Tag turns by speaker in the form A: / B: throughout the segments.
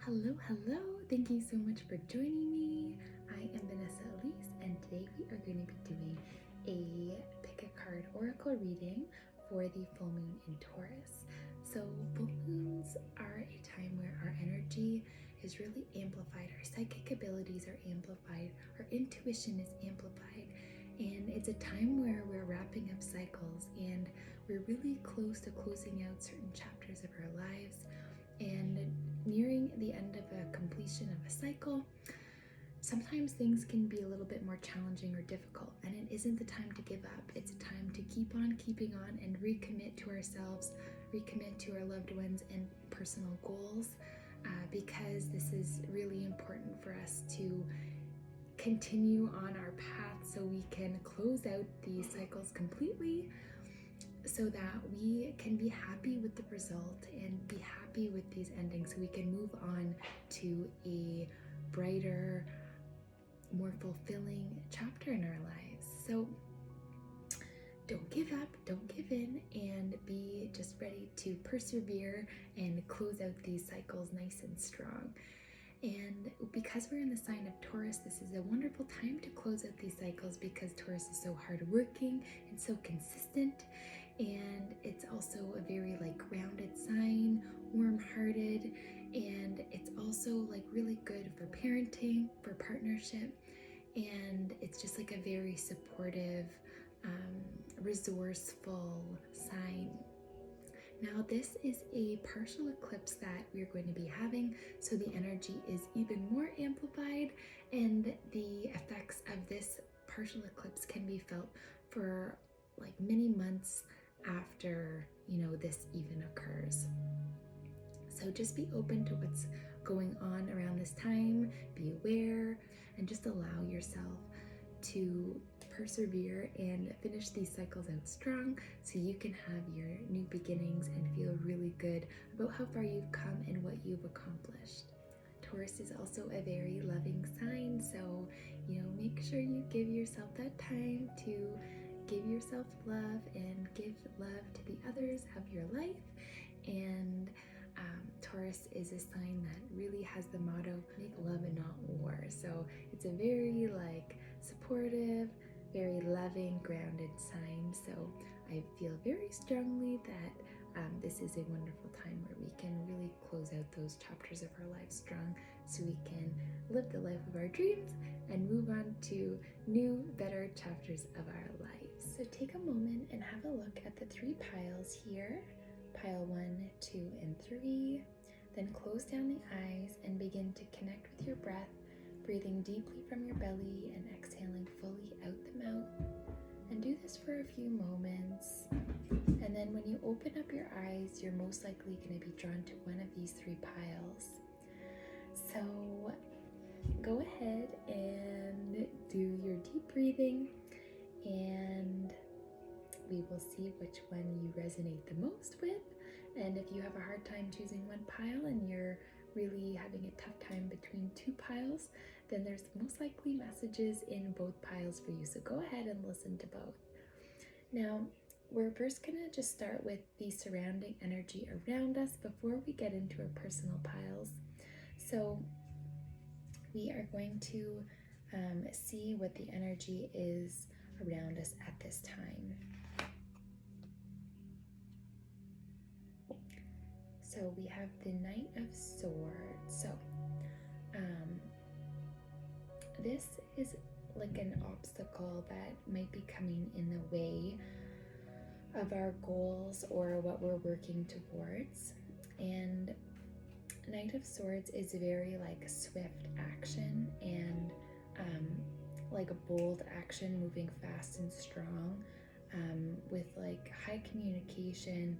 A: Hello, hello. Thank you so much for joining me. I am Vanessa Elise, and today we are going to be doing a pick a card oracle reading for the full moon in Taurus. So full moons are a time where our energy is really amplified, our psychic abilities are amplified, our intuition is amplified, and it's a time where we're wrapping up cycles and we're really close to closing out certain chapters of our lives and nearing the end of a completion of a cycle. Sometimes things can be a little bit more challenging or difficult, and it isn't the time to give up. It's a time to keep on keeping on and recommit to ourselves, recommit to our loved ones and personal goals, because this is really important for us to continue on our path so we can close out these cycles completely, so that we can be happy with the result and be happy with these endings, so we can move on to a brighter, more fulfilling chapter in our lives. So don't give up, don't give in, and be just ready to persevere and close out these cycles nice and strong. And because we're in the sign of Taurus, this is a wonderful time to close out these cycles, because Taurus is so hardworking and so consistent, and it's also a very grounded sign, warm-hearted, and it's also really good for parenting, for partnership, and it's just a very supportive, resourceful sign. Now this is a partial eclipse that we're going to be having, so the energy is even more amplified, and the effects of this partial eclipse can be felt for many months after this even occurs. So just be open to what's going on around this time, be aware, and just allow yourself to persevere and finish these cycles out strong, so you can have your new beginnings and feel really good about how far you've come and what you've accomplished. Taurus is also a very loving sign, so make sure you give yourself that time to give yourself love and give love to the others of your life. And Taurus is a sign that really has the motto, make love and not war. So it's a very supportive, very loving, grounded sign. So I feel very strongly that this is a wonderful time where we can really close out those chapters of our lives strong, so we can live the life of our dreams and move on to new, better chapters of our lives. So take a moment and have a look at the 3 piles here, pile 1, 2, and 3. Then close down the eyes and begin to connect with your breath, breathing deeply from your belly and exhaling fully out the mouth. And do this for a few moments. And then when you open up your eyes, you're most likely going to be drawn to one of these 3 piles. So go ahead and do your deep breathing, and we will see which one you resonate the most with. And if you have a hard time choosing one pile and you're really having a tough time between 2 piles, then there's most likely messages in both piles for you. So go ahead and listen to both. Now, we're first going to just start with the surrounding energy around us before we get into our personal piles. So we are going to see what the energy is around us at this time. So we have the Knight of Swords. So this is an obstacle that might be coming in the way of our goals or what we're working towards. And Knight of Swords is very swift action and a bold action, moving fast and strong, with high communication,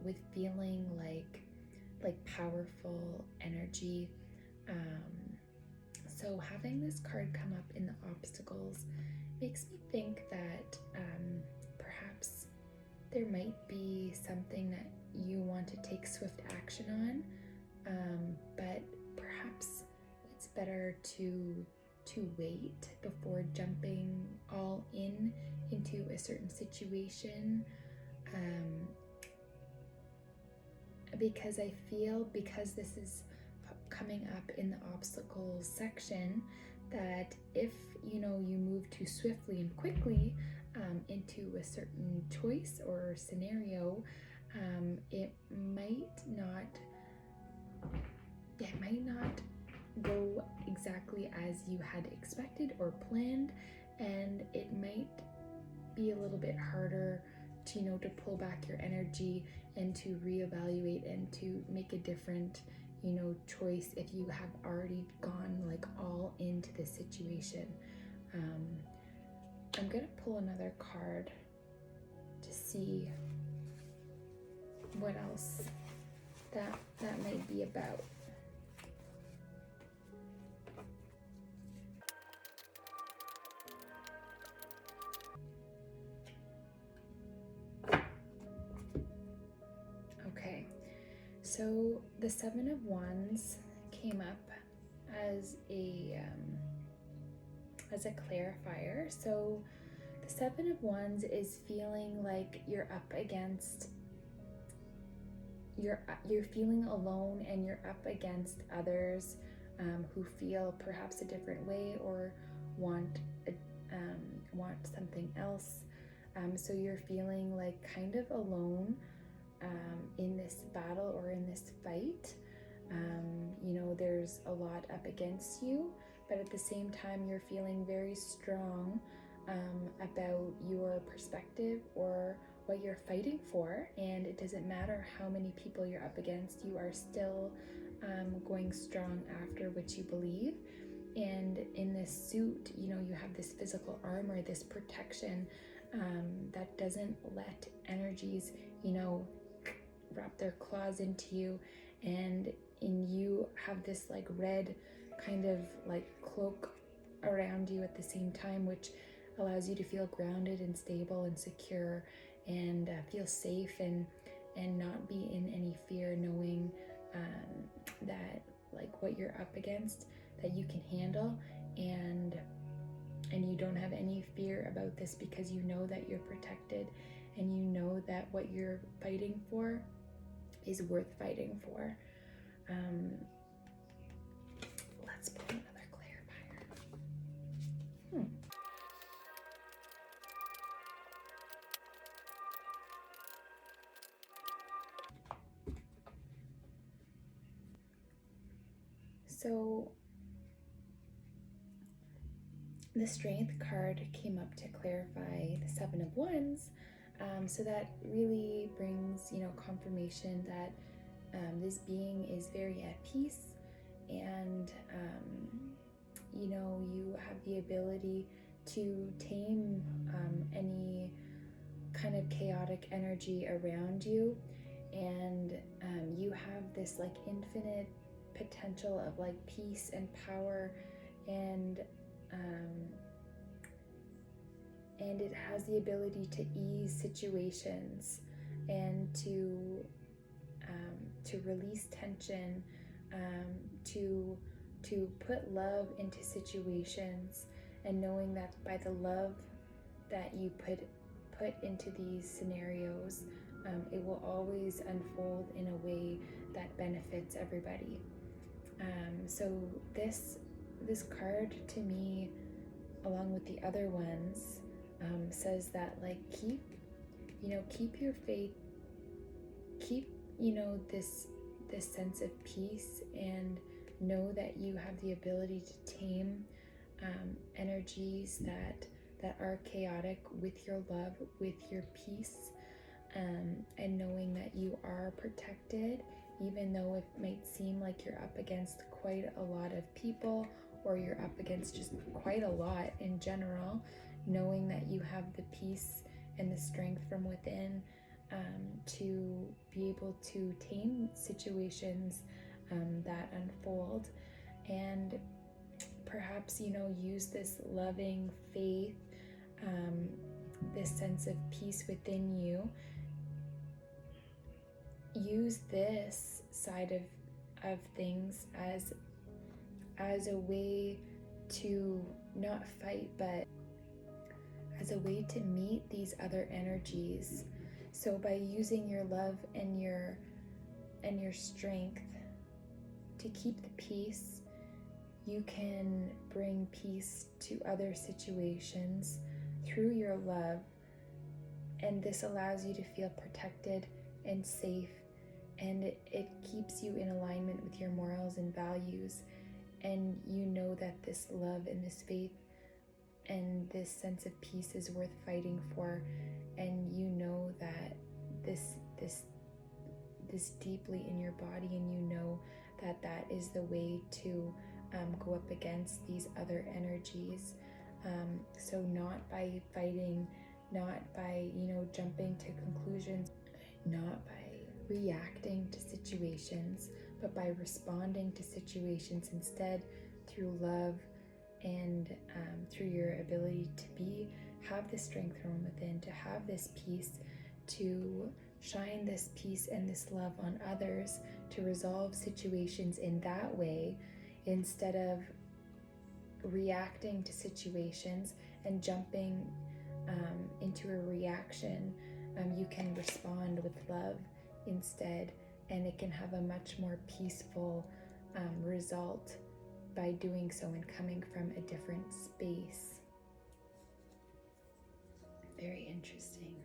A: with feeling like powerful energy. So having this card come up in the obstacles makes me think that perhaps there might be something that you want to take swift action on, but perhaps it's better to wait before jumping all into a certain situation, because I feel, because this is coming up in the obstacles section, that if you move too swiftly and quickly into a certain choice or scenario, it might not go exactly as you had expected or planned, and it might be a little bit harder to to pull back your energy and to reevaluate and to make a different choice if you have already gone like all into the situation. I'm gonna pull another card to see what else that might be about. Okay, so the Seven of Wands came up as a clarifier. So the Seven of Wands is feeling like you're up against, you're feeling alone, and you're up against others who feel perhaps a different way or want something else. So you're feeling like kind of alone in this battle or in this fight. There's a lot up against you, but at the same time you're feeling very strong about your perspective or what you're fighting for, and it doesn't matter how many people you're up against, you are still going strong after what you believe. And in this suit, you have this physical armor, this protection that doesn't let energies wrap their claws into you, and you have this like red kind of like cloak around you at the same time, which allows you to feel grounded and stable and secure, and feel safe and not be in any fear, knowing that like what you're up against, that you can handle, and you don't have any fear about this, because you know that you're protected, and you know that what you're fighting for is worth fighting for. Let's pull another clarifier. So the Strength card came up to clarify the Seven of Wands. So that really brings, confirmation that this being is very at peace, and you have the ability to tame any kind of chaotic energy around you, and you have this like infinite potential of like peace and power, and it has the ability to ease situations and to release tension, to put love into situations, and knowing that by the love that you put into these scenarios, it will always unfold in a way that benefits everybody. So this card to me, along with the other ones, says that like keep your faith, keep this sense of peace, and know that you have the ability to tame energies that are chaotic with your love, with your peace, and knowing that you are protected, even though it might seem like you're up against quite a lot of people, or you're up against just quite a lot in general, knowing that you have the peace and the strength from within to be able to tame situations that unfold, and perhaps use this loving faith, this sense of peace within you. Use this side of things as a way to not fight, but as a way to meet these other energies. So by using your love and your strength to keep the peace, you can bring peace to other situations through your love, and this allows you to feel protected and safe, and it keeps you in alignment with your morals and values, and you know that this love and this faith and this sense of peace is worth fighting for, and you know that this deeply in your body, and you know that that is the way to go up against these other energies. So not by fighting, not by, jumping to conclusions, not by reacting to situations, but by responding to situations instead through love and through your ability to have this strength from within, to have this peace, to shine this peace and this love on others, to resolve situations in that way instead of reacting to situations and jumping into a reaction. You can respond with love instead, and it can have a much more peaceful result by doing so and coming from a different space. Very interesting.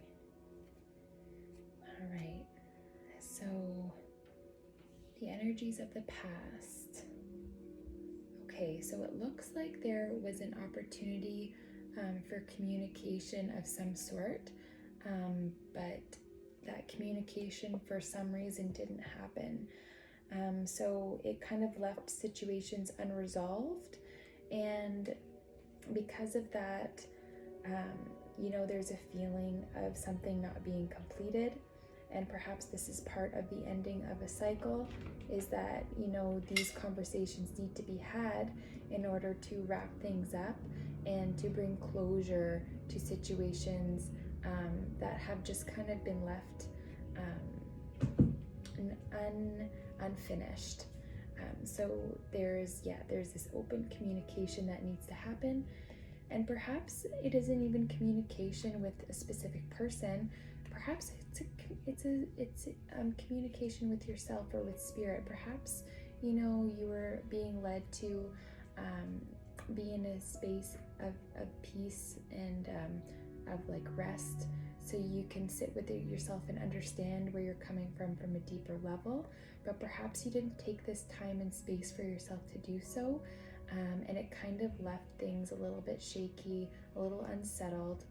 A: All right, so the energies of the past. Okay, so it looks like there was an opportunity for communication of some sort, but that communication for some reason didn't happen. So it kind of left situations unresolved, and because of that, there's a feeling of something not being completed, and perhaps this is part of the ending of a cycle, is that, these conversations need to be had in order to wrap things up and to bring closure to situations that have just kind of been left unfinished. So there's this open communication that needs to happen, and perhaps it isn't even communication with a specific person. Perhaps it's communication with yourself or with spirit. Perhaps you were being led to be in a space of peace and of like rest, so you can sit with it yourself and understand where you're coming from a deeper level. But perhaps you didn't take this time and space for yourself to do so, and it kind of left things a little bit shaky, a little unsettled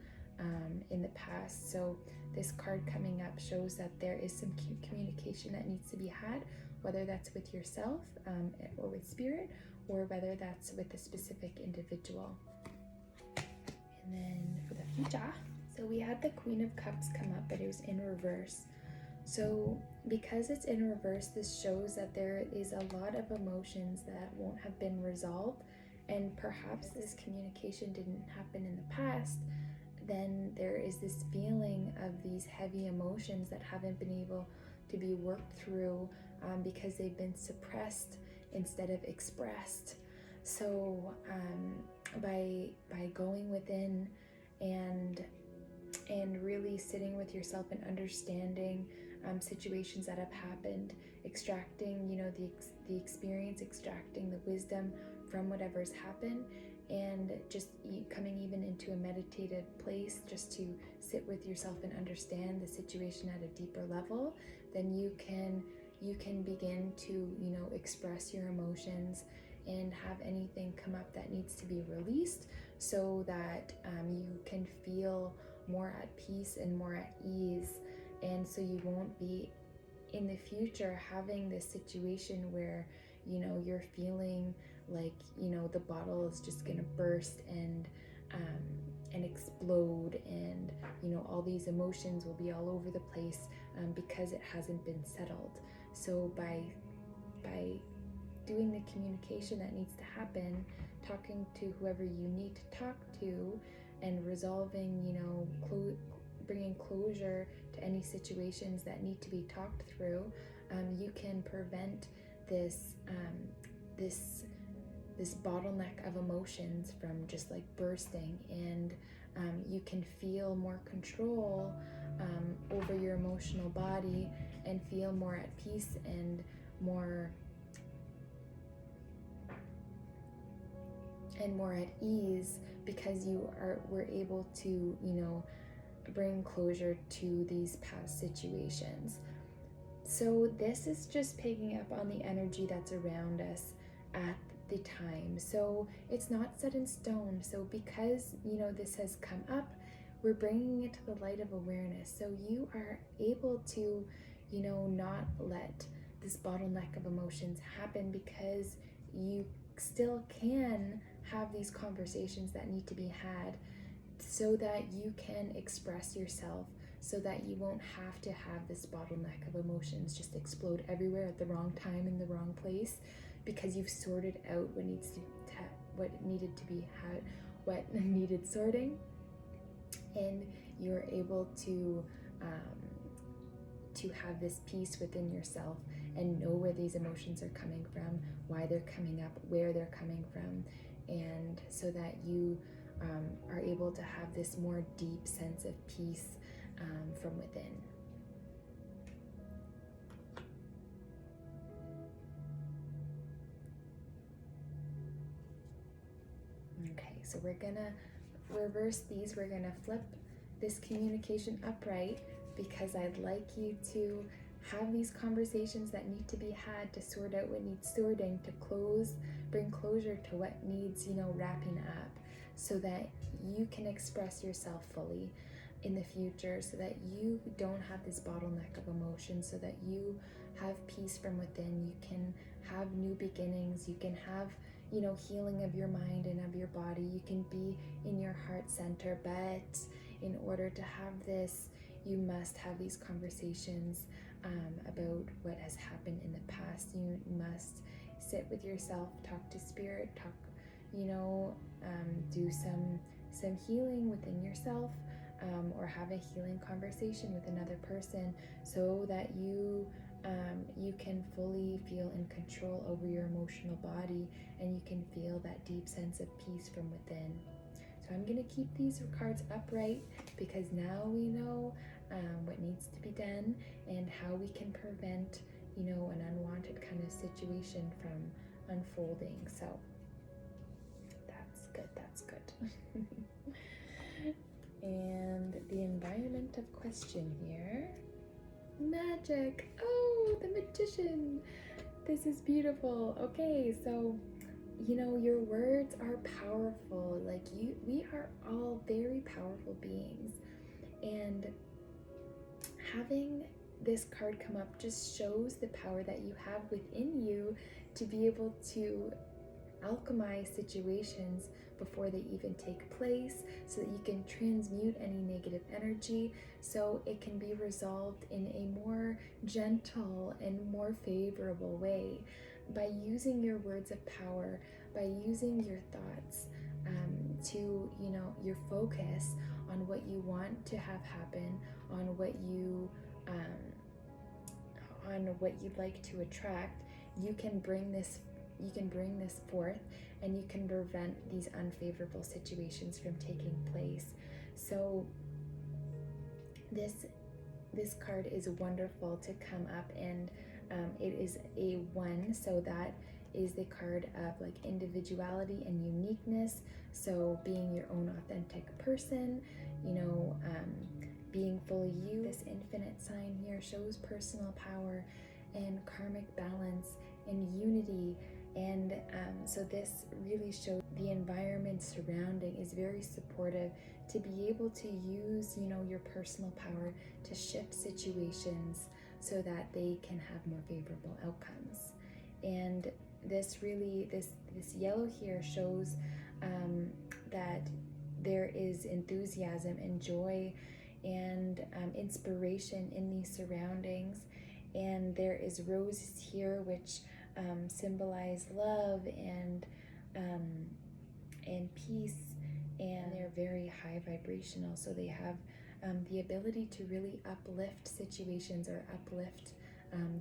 A: in the past. So this card coming up shows that there is some communication that needs to be had, whether that's with yourself or with spirit, or whether that's with a specific individual. And then for the future, so we had the Queen of Cups come up, but it was in reverse. So because it's in reverse, this shows that there is a lot of emotions that won't have been resolved, and perhaps this communication didn't happen in the past. Then there is this feeling of these heavy emotions that haven't been able to be worked through because they've been suppressed instead of expressed. So by going within and really sitting with yourself and understanding situations that have happened, extracting the experience, extracting the wisdom from whatever's happened, and just coming even into a meditative place just to sit with yourself and understand the situation at a deeper level, then you can begin to express your emotions and have anything come up that needs to be released, so that you can feel more at peace and more at ease. And so you won't be in the future having this situation where you're feeling like the bottle is just gonna burst and explode, and all these emotions will be all over the place because it hasn't been settled. So by doing the communication that needs to happen, talking to whoever you need to talk to, and resolving, bringing closure to any situations that need to be talked through, you can prevent this bottleneck of emotions from just like bursting, and you can feel more control over your emotional body and feel more at peace and more and more at ease, because were able to, bring closure to these past situations. So this is just picking up on the energy that's around us at the time. So it's not set in stone. So because, this has come up, we're bringing it to the light of awareness. So you are able to, not let this bottleneck of emotions happen, because you still can have these conversations that need to be had, so that you can express yourself, so that you won't have to have this bottleneck of emotions just explode everywhere at the wrong time in the wrong place, because you've sorted out what needed to be had, what needed sorting, and you're able to have this peace within yourself and know where these emotions are coming from, why they're coming up, where they're coming from, and so that you are able to have this more deep sense of peace from within. Okay, so we're gonna reverse these. We're gonna flip this communication upright, because I'd like you to have these conversations that need to be had, to sort out what needs sorting, to bring closure to what needs, wrapping up, so that you can express yourself fully in the future, so that you don't have this bottleneck of emotion, so that you have peace from within. You can have new beginnings. You can have, healing of your mind and of your body. You can be in your heart center. But in order to have this, you must have these conversations about what has happened in the past. You must sit with yourself, talk to spirit, do some healing within yourself, or have a healing conversation with another person, so that you can fully feel in control over your emotional body, and you can feel that deep sense of peace from within. So I'm going to keep these cards upright, because now we know what needs to be done, and how we can prevent, an unwanted kind of situation from unfolding. So that's good. And the environment of question here. Magic. Oh, the Magician. This is beautiful. Okay, so your words are powerful. We are all very powerful beings, and having this card come up just shows the power that you have within you to be able to alchemize situations before they even take place, so that you can transmute any negative energy, so it can be resolved in a more gentle and more favorable way, by using your words of power, by using your thoughts to, your focus on what you want to have happen, on what you'd like to attract. You can bring this forth, and you can prevent these unfavorable situations from taking place. So this card is wonderful to come up, and it is a 1, so that is the card of individuality and uniqueness. So being your own authentic person, being fully you. This infinite sign here shows personal power and karmic balance and unity. And so this really shows the environment surrounding is very supportive to be able to use, your personal power to shift situations so that they can have more favorable outcomes. And this yellow here shows that there is enthusiasm and joy and inspiration in these surroundings. And there is roses here, which symbolize love and peace, and they're very high vibrational, so they have the ability to really uplift situations, or uplift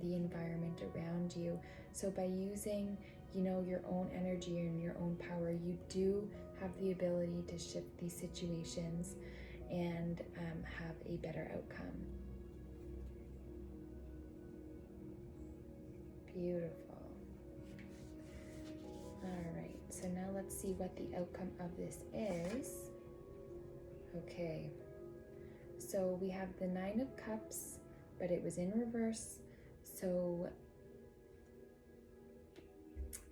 A: the environment around you. So by using, your own energy and your own power, you do have the ability to shift these situations and have a better outcome. Beautiful. All right, so now let's see what the outcome of this is. Okay, so we have the Nine of Cups, but it was in reverse. So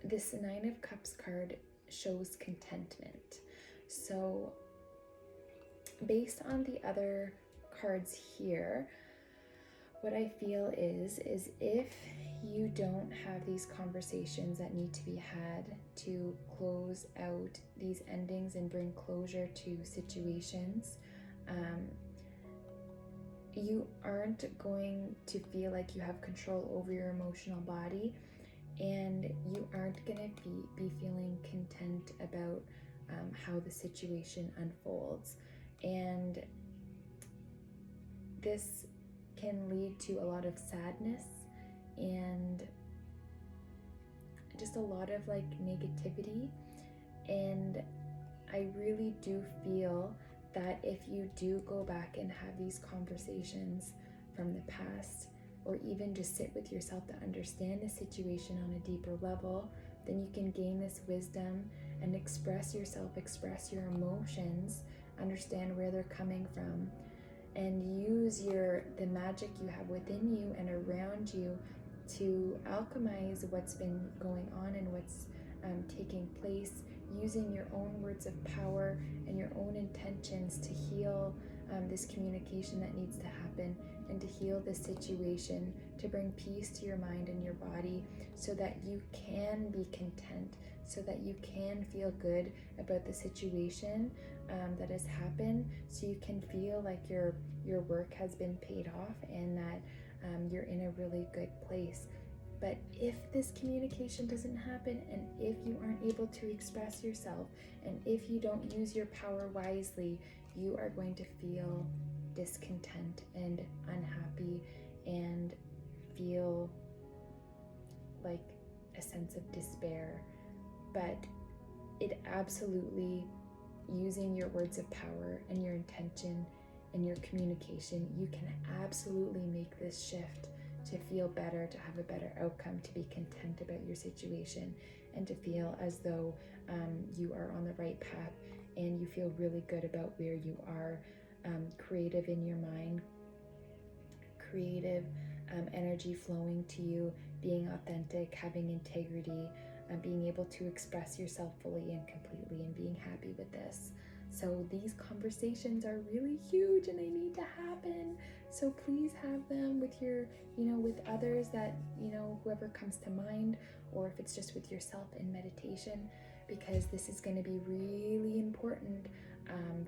A: this Nine of Cups card shows contentment. So based on the other cards here, what I feel is if you don't have these conversations that need to be had to close out these endings and bring closure to situations, you aren't going to feel like you have control over your emotional body, and you aren't going to be feeling content about how the situation unfolds. And this can lead to a lot of sadness and just a lot of like negativity. And I really do feel that if you do go back and have these conversations from the past, or even just sit with yourself to understand the situation on a deeper level, then you can gain this wisdom and express yourself, express your emotions, understand where they're coming from, and use the magic you have within you and around you to alchemize what's been going on and what's taking place, using your own words of power and your own intentions to heal this communication that needs to happen, and to heal this situation, to bring peace to your mind and your body, so that you can be content, so that you can feel good about the situation that has happened, so you can feel like your work has been paid off and that you're in a really good place. But if this communication doesn't happen, and if you aren't able to express yourself, and if you don't use your power wisely, you are going to feel discontent and unhappy and feel like a sense of despair. But it absolutely, using your words of power and your intention and your communication, you can absolutely make this shift to feel better, to have a better outcome, to be content about your situation, and to feel as though you are on the right path and you feel really good about where you are, creative in your mind, creative energy flowing to you, being authentic, having integrity, being able to express yourself fully and completely, and being happy with this. So these conversations are really huge and they need to happen. So please have them with your, with others that, whoever comes to mind, or if it's just with yourself in meditation, because this is going to be really important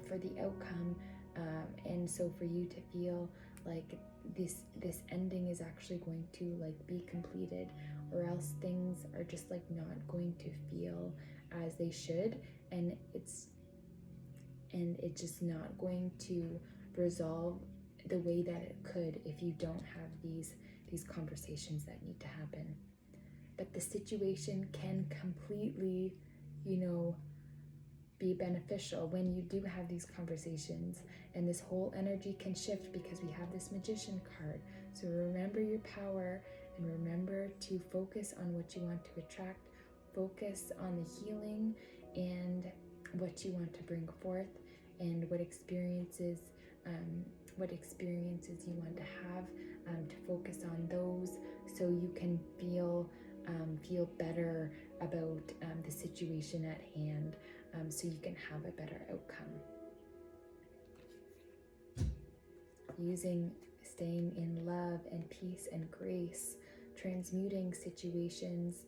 A: for the outcome. And so for you to feel like this ending is actually going to like be completed, or else things are just like not going to feel as they should, and it's just not going to resolve the way that it could if you don't have these conversations that need to happen. But the situation can completely, be beneficial when you do have these conversations, and this whole energy can shift because we have this Magician card. So remember your power, and remember to focus on what you want to attract, focus on the healing and what you want to bring forth, and what experiences you want to have, to focus on those, so you can feel better about the situation at hand, so you can have a better outcome. Staying in love and peace and grace, transmuting situations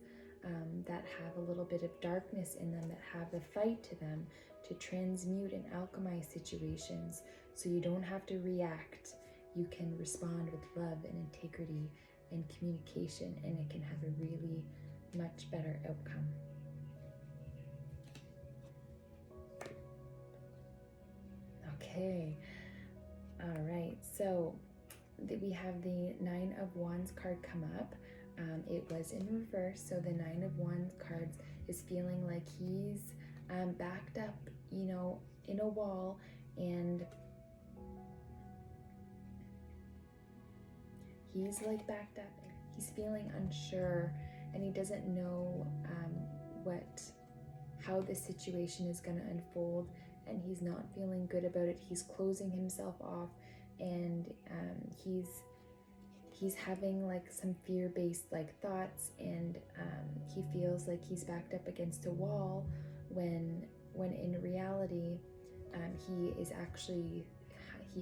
A: that have a little bit of darkness in them, that have a fight to them, to transmute and alchemize situations, so you don't have to react. You can respond with love and integrity and communication, and it can have a really much better outcome. Okay, all right, so we have the Nine of Wands card come up. It was in reverse, so the Nine of Wands cards is feeling like he's backed up, in a wall, and he's like backed up. He's feeling unsure, and he doesn't know how this situation is going to unfold, and he's not feeling good about it. He's closing himself off, and he's having like some fear-based like thoughts, and he feels like he's backed up against a wall when in reality he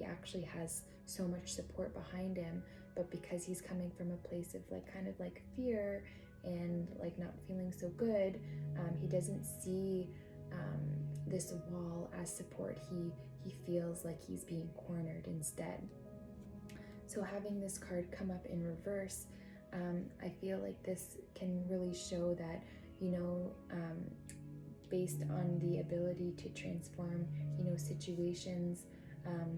A: actually has so much support behind him. But because he's coming from a place of like kind of like fear and like not feeling so good, he doesn't see this wall as support. He feels like he's being cornered instead. So having this card come up in reverse, I feel like this can really show that, based on the ability to transform, situations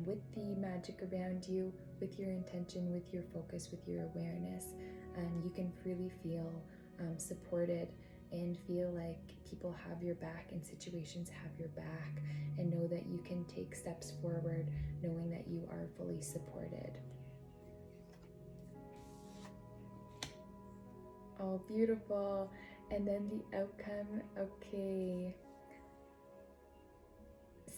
A: with the magic around you, with your intention, with your focus, with your awareness, you can freely feel supported and feel like people have your back and situations have your back, and know that you can take steps forward knowing that you are fully supported. Oh, beautiful. And then the outcome, okay.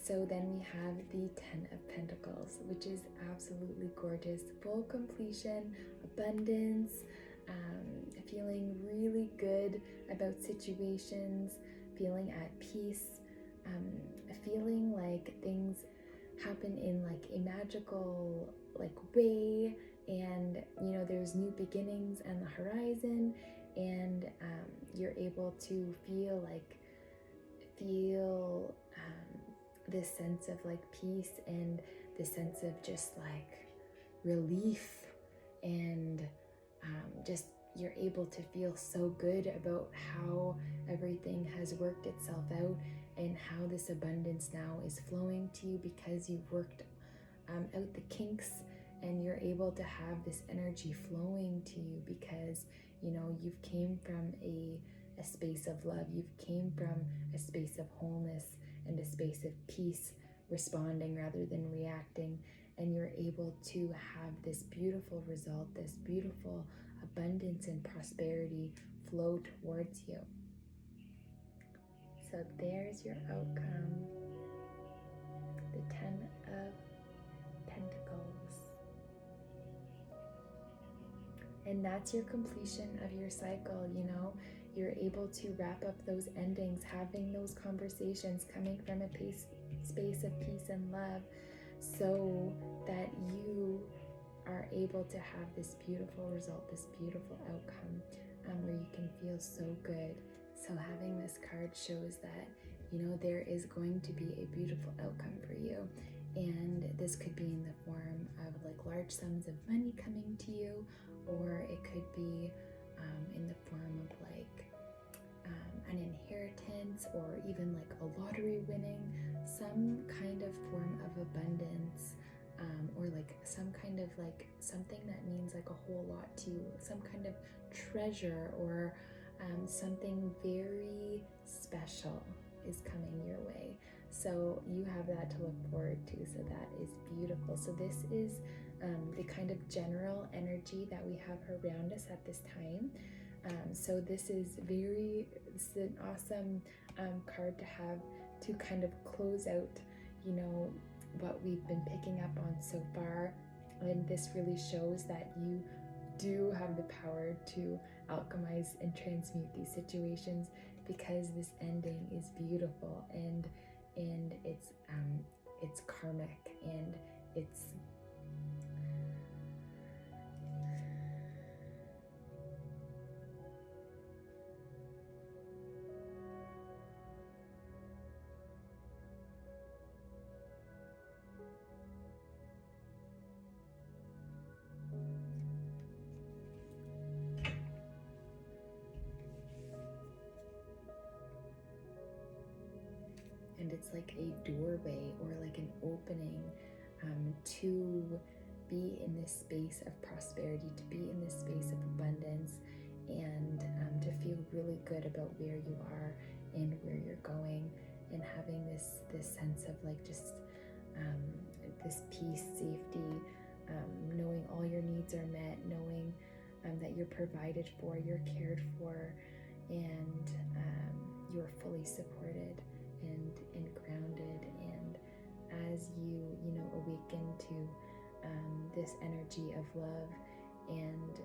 A: So then we have the 10 of Pentacles, which is absolutely gorgeous. Full completion, abundance, feeling really good about situations, feeling at peace, feeling like things happen in like a magical like way, and there's new beginnings on the horizon, and you're able to feel this sense of like peace, and this sense of just like relief, and just you're able to feel so good about how everything has worked itself out, and how this abundance now is flowing to you because you've worked out the kinks, and you're able to have this energy flowing to you because you've came from a space of love, you've came from a space of wholeness and a space of peace, responding rather than reacting, and you're able to have this beautiful result, this beautiful abundance and prosperity flow towards you. So there's your outcome, the 10 of Pentacles. And that's your completion of your cycle. You're able to wrap up those endings, having those conversations, coming from a space of peace and love, so that you are able to have this beautiful result, this beautiful outcome, where you can feel so good. So having this card shows that, there is going to be a beautiful outcome for you. And this could be in the form of like large sums of money coming to you, or it could be in the form of like an inheritance, or even like a lottery winning, some kind of form of abundance, or like some kind of like something that means like a whole lot to you, some kind of treasure, or something very special is coming your way. So you have that to look forward to. So that is beautiful. So this is the kind of general energy that we have around us at this time. So this is an awesome card to have to kind of close out, what we've been picking up on so far. And this really shows that you do have the power to alchemize and transmute these situations, because this ending is beautiful, and it's karmic, and it's like a doorway, or like an opening to be in this space of prosperity, to be in this space of abundance, and to feel really good about where you are and where you're going, and having this sense of like just this peace, safety, knowing all your needs are met, knowing that you're provided for, you're cared for, and you're fully supported and grounded. And as you know, awaken to this energy of love and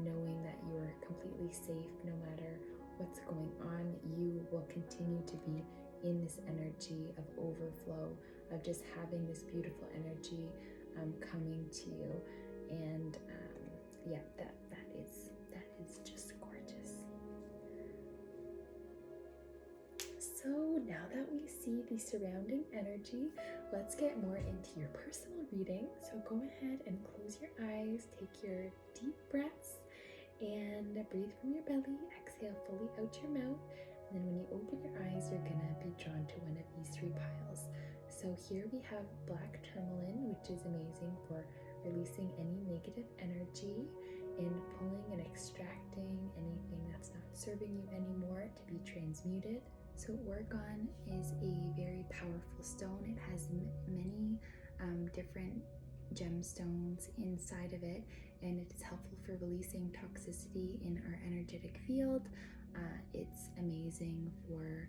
A: knowing that you're completely safe no matter what's going on, you will continue to be in this energy of overflow, of just having this beautiful energy coming to you. And yeah, that is just gorgeous. So now that we see the surrounding energy, let's get more into your personal reading. So go ahead and close your eyes, take your deep breaths, and breathe from your belly. Exhale fully out your mouth. And then when you open your eyes, you're gonna be drawn to one of these 3 piles. So here we have black tourmaline, which is amazing for releasing any negative energy and pulling and extracting anything that's not serving you anymore to be transmuted. So orgone is a very powerful stone. It has many different gemstones inside of it, and it is helpful for releasing toxicity in our energetic field. It's amazing for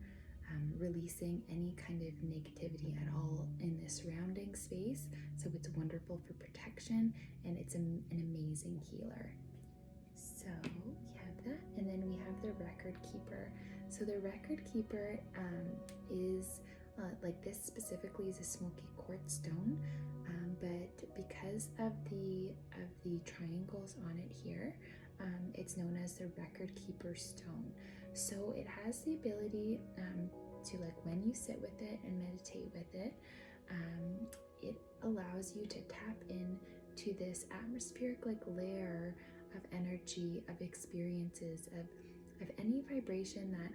A: releasing any kind of negativity at all in the surrounding space. So it's wonderful for protection, and it's an amazing healer. So we have that, and then we have the record keeper. So the record keeper is like this specifically is a smoky quartz stone, but because of the triangles on it here, it's known as the record keeper stone. So it has the ability to, like, when you sit with it and meditate with it, it allows you to tap in to this atmospheric like layer of energy, of experiences, of any vibration that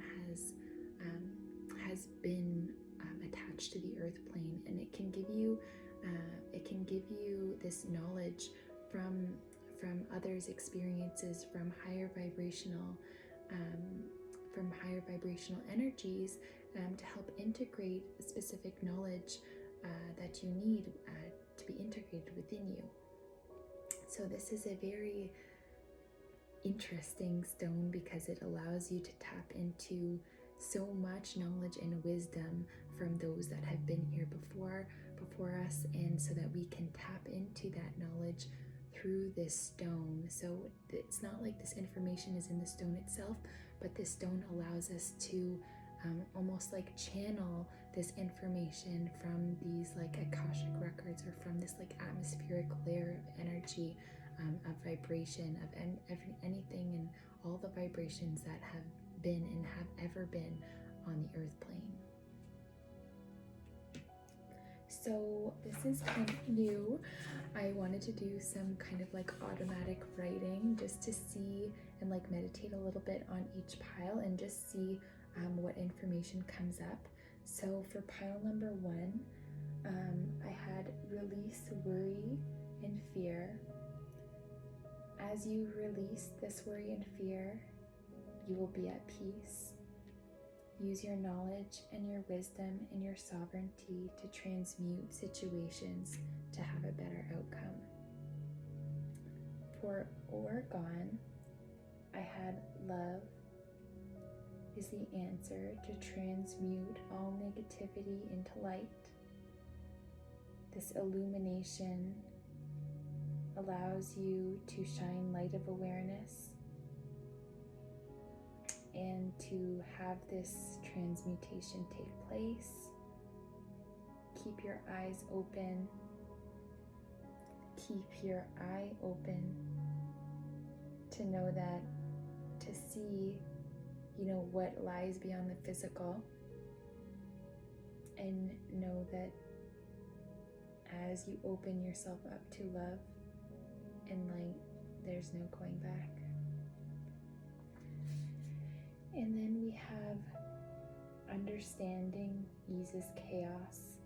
A: has been attached to the earth plane, and it can give you this knowledge from others' experiences, from higher vibrational energies, to help integrate specific knowledge that you need to be integrated within you. So this is a very interesting stone because it allows you to tap into so much knowledge and wisdom from those that have been here before us, and so that we can tap into that knowledge through this stone. So it's not like this information is in the stone itself, but this stone allows us to almost like channel this information from these like Akashic records, or from this like atmospheric layer of energy, of vibration, of anything and all the vibrations that have been and have ever been on the earth plane. So this is kind of new. I wanted to do some kind of like automatic writing just to see and like meditate a little bit on each pile and just see what information comes up. So for pile number 1, I had release worry and fear. As you release this worry and fear, you will be at peace. Use your knowledge and your wisdom and your sovereignty to transmute situations to have a better outcome. For orgone, I had love is the answer to transmute all negativity into light. This illumination allows you to shine light of awareness and to have this transmutation take place. Keep your eyes open. Keep your eye open to know that, to see, what lies beyond the physical, and know that as you open yourself up to love and light, there's no going back. And then we have understanding eases chaos.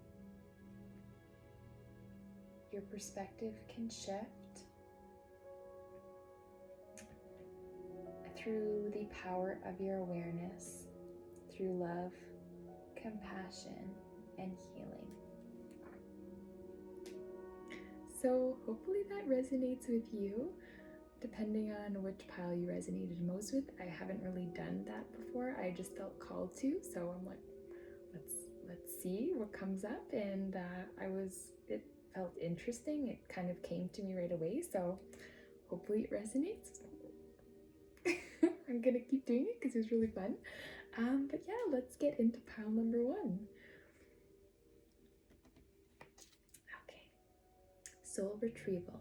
A: Your perspective can shift through the power of your awareness, through love, compassion, and healing. So hopefully that resonates with you. depending on which pile you resonated most with. I haven't really done that before. I just felt called to, so I'm like, let's see what comes up. And it felt interesting. It kind of came to me right away, so hopefully it resonates. I'm gonna keep doing it because it was really fun. But yeah, let's get into pile number 1. Okay, soul retrieval.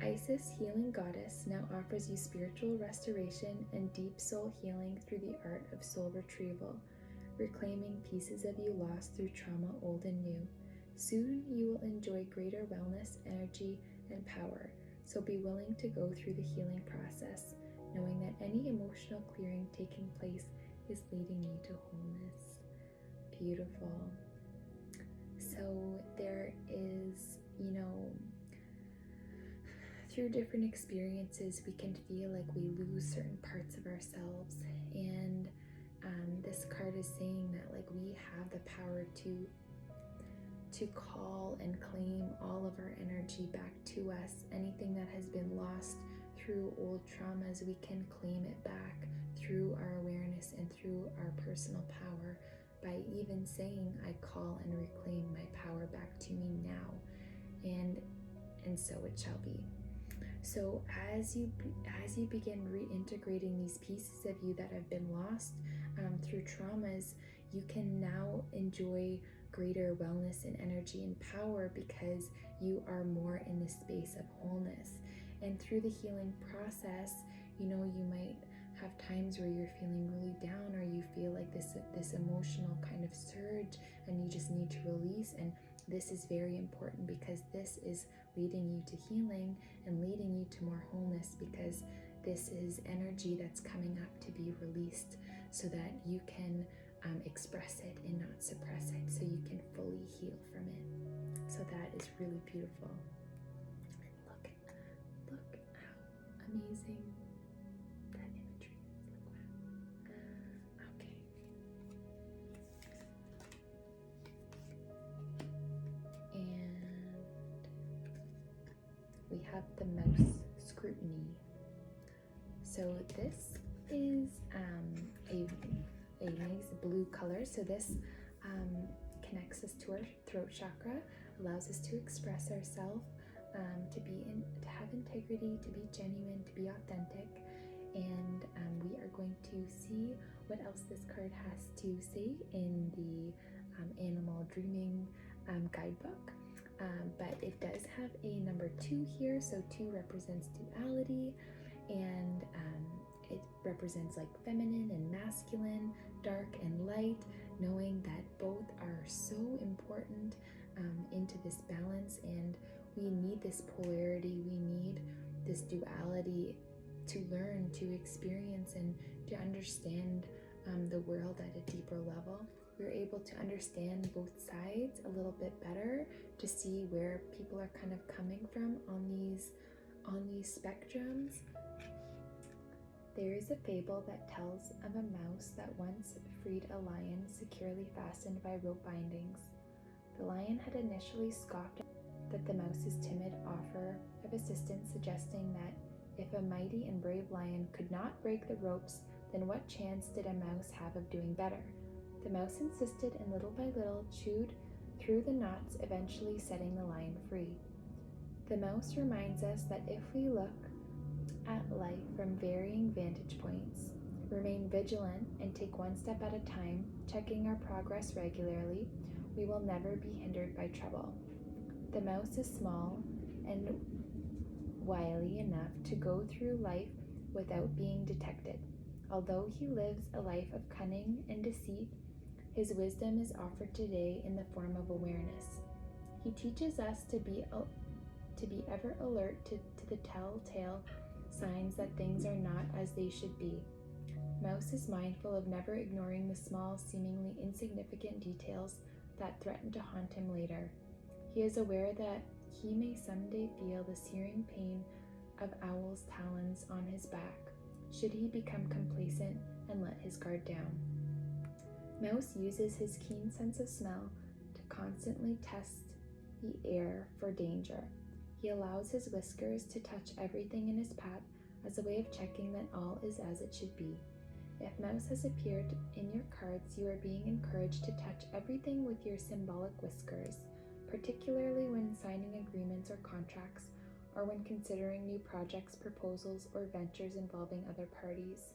A: Isis, healing goddess, now offers you spiritual restoration and deep soul healing through the art of soul retrieval, reclaiming pieces of you lost through trauma, old and new. Soon you will enjoy greater wellness, energy, and power, so be willing to go through the healing process, knowing that any emotional clearing taking place is leading you to wholeness. Beautiful. So there is, through different experiences, we can feel like we lose certain parts of ourselves. And this card is saying that like we have the power to call and claim all of our energy back to us. Anything that has been lost through old traumas, we can claim it back through our awareness and through our personal power by even saying, I call and reclaim my power back to me now. And so it shall be. So as you begin reintegrating these pieces of you that have been lost through traumas, you can now enjoy greater wellness and energy and power because you are more in the space of wholeness. And through the healing process, you might have times where you're feeling really down, or you feel like this emotional kind of surge and you just need to release. And this is very important because this is leading you to healing and leading you to more wholeness, because this is energy that's coming up to be released so that you can express it and not suppress it, so you can fully heal from it. So that is really beautiful. And look how amazing that imagery is. Like, wow. Okay. And we have the mouse scrutiny. So this is a nice blue color. So this connects us to our throat chakra, allows us to express ourselves, to have integrity, to be genuine, to be authentic. And we are going to see what else this card has to say in the animal dreaming guidebook. But it does have a number 2 here. So 2 represents duality, and it represents like feminine and masculine, dark and light, knowing that both are so important into this balance. And we need this polarity, we need this duality to learn, to experience, and to understand the world at a deeper level. We're able to understand both sides a little bit better, to see where people are kind of coming from on these spectrums. There is a fable that tells of a mouse that once freed a lion securely fastened by rope bindings. The lion had initially scoffed at the mouse's timid offer of assistance, suggesting that if a mighty and brave lion could not break the ropes, then what chance did a mouse have of doing better? The mouse insisted, and little by little chewed through the knots, eventually setting the lion free. The mouse reminds us that if we look at life from varying vantage points, remain vigilant, and take one step at a time, checking our progress regularly, we will never be hindered by trouble. The mouse is small and wily enough to go through life without being detected. Although he lives a life of cunning and deceit, his wisdom is offered today in the form of awareness. He teaches us to be ever alert to the telltale signs that things are not as they should be. Mouse is mindful of never ignoring the small, seemingly insignificant details that threaten to haunt him later. He is aware that he may someday feel the searing pain of owl's talons on his back, should he become complacent and let his guard down. Mouse uses his keen sense of smell to constantly test the air for danger. He allows his whiskers to touch everything in his path as a way of checking that all is as it should be. If Mouse has appeared in your cards, you are being encouraged to touch everything with your symbolic whiskers, particularly when signing agreements or contracts, or when considering new projects, proposals, or ventures involving other parties.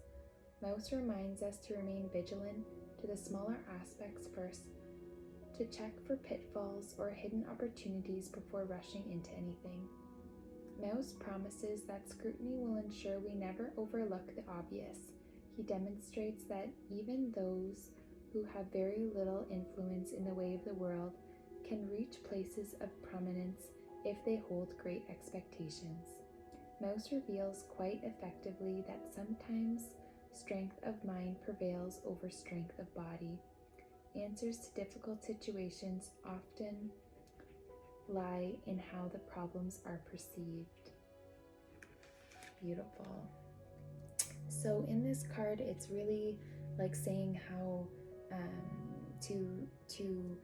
A: Mouse reminds us to remain vigilant to the smaller aspects first, to check for pitfalls or hidden opportunities before rushing into anything. Mouse promises that scrutiny will ensure we never overlook the obvious. He demonstrates that even those who have very little influence in the way of the world can reach places of prominence if they hold great expectations. Mouse reveals quite effectively that sometimes strength of mind prevails over strength of body. Answers to difficult situations often lie in how the problems are perceived. Beautiful. So in this card, it's really like saying how to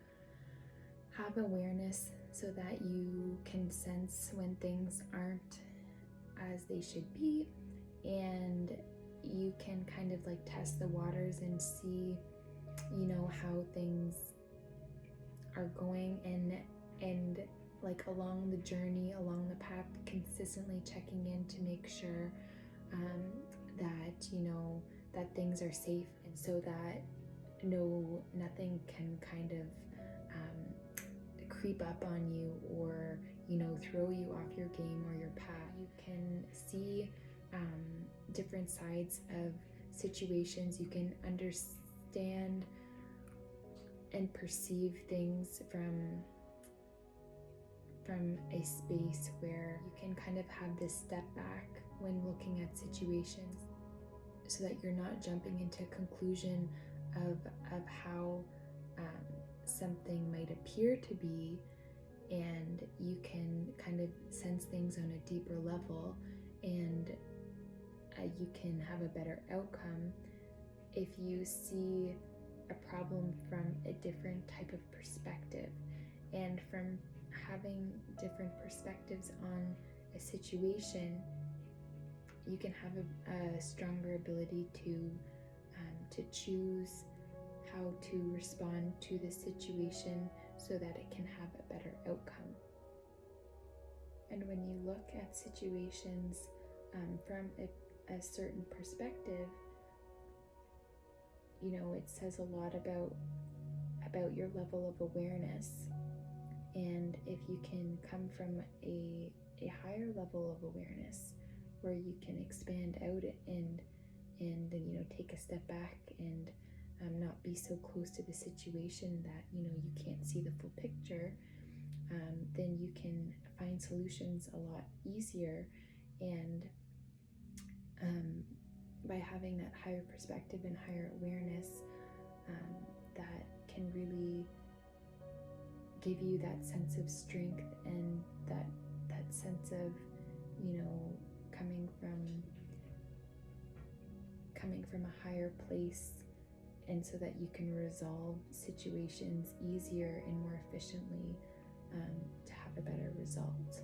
A: have awareness so that you can sense when things aren't as they should be, and you can kind of like test the waters and see, you know, how things are going, and like along the journey, along the path, consistently checking in to make sure that, you know, that things are safe, and so that nothing can kind of creep up on you or, you know, throw you off your game or your path. You can see different sides of situations. You can understand and perceive things from a space where you can kind of have this step back when looking at situations, so that you're not jumping into a conclusion of how something might appear to be, and you can kind of sense things on a deeper level, and you can have a better outcome if you see a problem from a different type of perspective. And from having different perspectives on a situation, you can have a stronger ability to choose how to respond to the situation so that it can have a better outcome. And when you look at situations from a certain perspective, you know, it says a lot about your level of awareness. And if you can come from a higher level of awareness, where you can expand out and then, you know, take a step back and not be so close to the situation that, you know, you can't see the full picture, then you can find solutions a lot easier. And by having that higher perspective and higher awareness, that can really give you that sense of strength and that sense of, you know, coming from a higher place, and so that you can resolve situations easier and more efficiently to have a better result.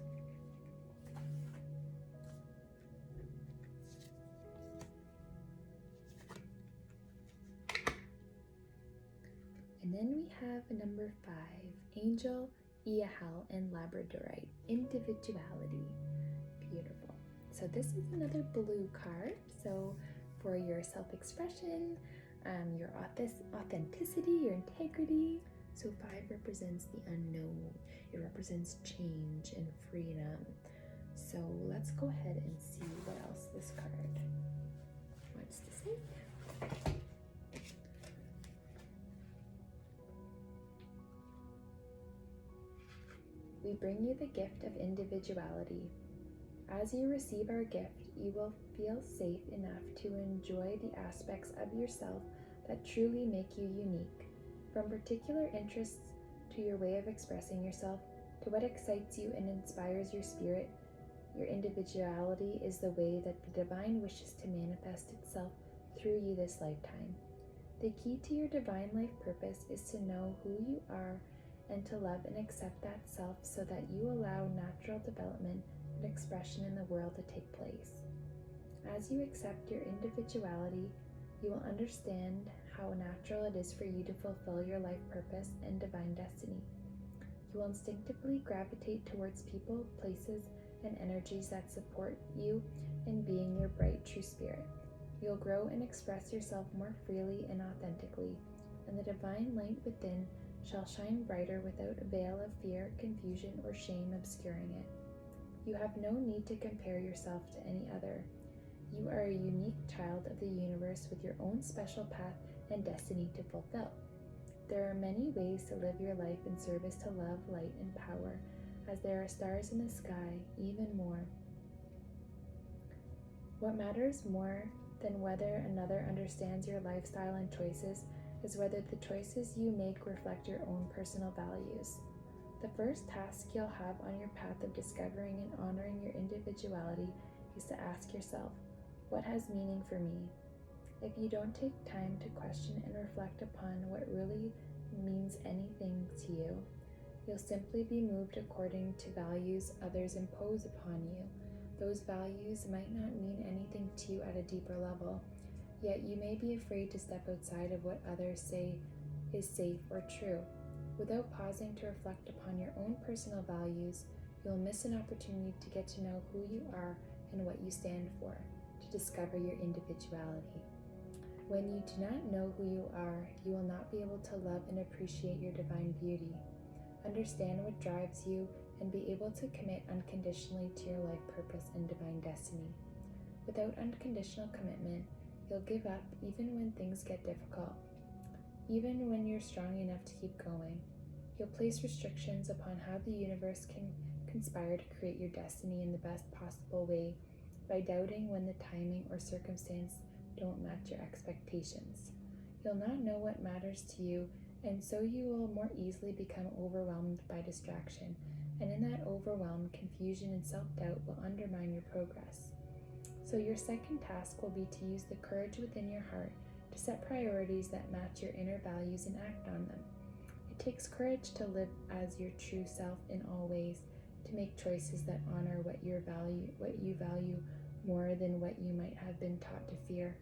A: And then we have number 5, Angel, Iahel, and Labradorite, Individuality. Beautiful. So this is another blue card. So for your self-expression, your authenticity, your integrity. So 5 represents the unknown. It represents change and freedom. So let's go ahead and see what else this card wants to say. We bring you the gift of individuality. As you receive our gift, you will feel safe enough to enjoy the aspects of yourself that truly make you unique. From particular interests to your way of expressing yourself, to what excites you and inspires your spirit, your individuality is the way that the divine wishes to manifest itself through you this lifetime. The key to your divine life purpose is to know who you are and to love and accept that self so that you allow natural development and expression in the world to take place. As you accept your individuality, you will understand how natural it is for you to fulfill your life purpose and divine destiny. You will instinctively gravitate towards people, places, and energies that support you in being your bright true spirit. You'll grow and express yourself more freely and authentically, and the divine light within shall shine brighter without a veil of fear, confusion, or shame obscuring it. You have no need to compare yourself to any other. You are a unique child of the universe with your own special path and destiny to fulfill. There are many ways to live your life in service to love, light, and power, as there are stars in the sky, even more. What matters more than whether another understands your lifestyle and choices is whether the choices you make reflect your own personal values. The first task you'll have on your path of discovering and honoring your individuality is to ask yourself, what has meaning for me? If you don't take time to question and reflect upon what really means anything to you, you'll simply be moved according to values others impose upon you. Those values might not mean anything to you at a deeper level, yet you may be afraid to step outside of what others say is safe or true. Without pausing to reflect upon your own personal values, you'll miss an opportunity to get to know who you are and what you stand for, to discover your individuality. When you do not know who you are, you will not be able to love and appreciate your divine beauty, understand what drives you, and be able to commit unconditionally to your life purpose and divine destiny. Without unconditional commitment, you'll give up even when things get difficult. Even when you're strong enough to keep going, you'll place restrictions upon how the universe can conspire to create your destiny in the best possible way by doubting when the timing or circumstance don't match your expectations. You'll not know what matters to you, and so you will more easily become overwhelmed by distraction, and in that overwhelm, confusion and self-doubt will undermine your progress. So your second task will be to use the courage within your heart to set priorities that match your inner values and act on them. It takes courage to live as your true self in all ways, to make choices that honor what you value more than what you might have been taught to fear.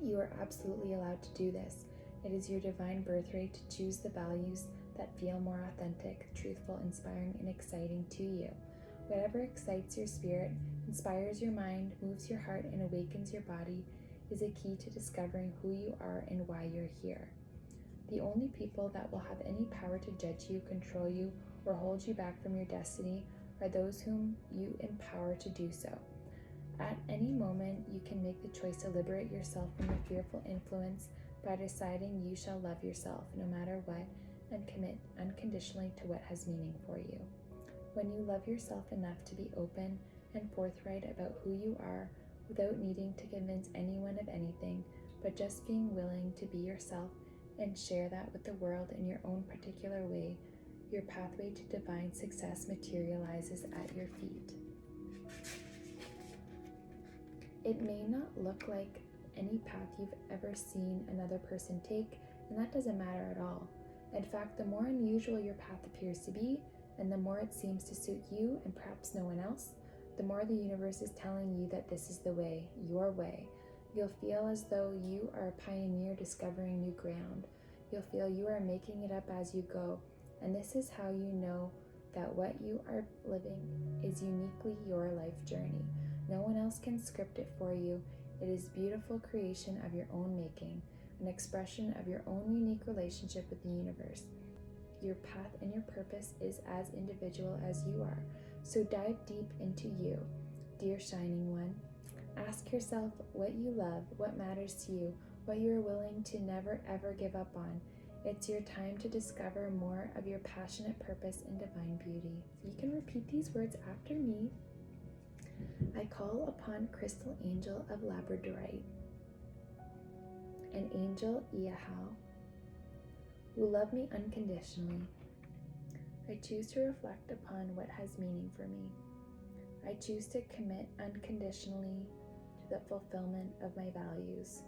A: You are absolutely allowed to do this. It is your divine birthright to choose the values that feel more authentic, truthful, inspiring, and exciting to you. Whatever excites your spirit, inspires your mind, moves your heart, and awakens your body is a key to discovering who you are and why you're here. The only people that will have any power to judge you, control you, or hold you back from your destiny are those whom you empower to do so. At any moment, you can make the choice to liberate yourself from the fearful influence by deciding you shall love yourself no matter what and commit unconditionally to what has meaning for you. When you love yourself enough to be open and forthright about who you are without needing to convince anyone of anything, but just being willing to be yourself and share that with the world in your own particular way, your pathway to divine success materializes at your feet. It may not look like any path you've ever seen another person take, and that doesn't matter at all. In fact, the more unusual your path appears to be, and the more it seems to suit you and perhaps no one else, the more the universe is telling you that this is the way, your way. You'll feel as though you are a pioneer discovering new ground. You'll feel you are making it up as you go, and this is how you know that what you are living is uniquely your life journey. No one else can script it for you. It is beautiful creation of your own making, an expression of your own unique relationship with the universe. Your path and your purpose is as individual as you are. So dive deep into you, dear shining one. Ask yourself what you love, what matters to you, what you are willing to never ever give up on. It's your time to discover more of your passionate purpose and divine beauty. You can repeat these words after me. I call upon Crystal Angel of Labradorite, an angel Iahal, who love me unconditionally. I choose to reflect upon what has meaning for me. I choose to commit unconditionally to the fulfillment of my values,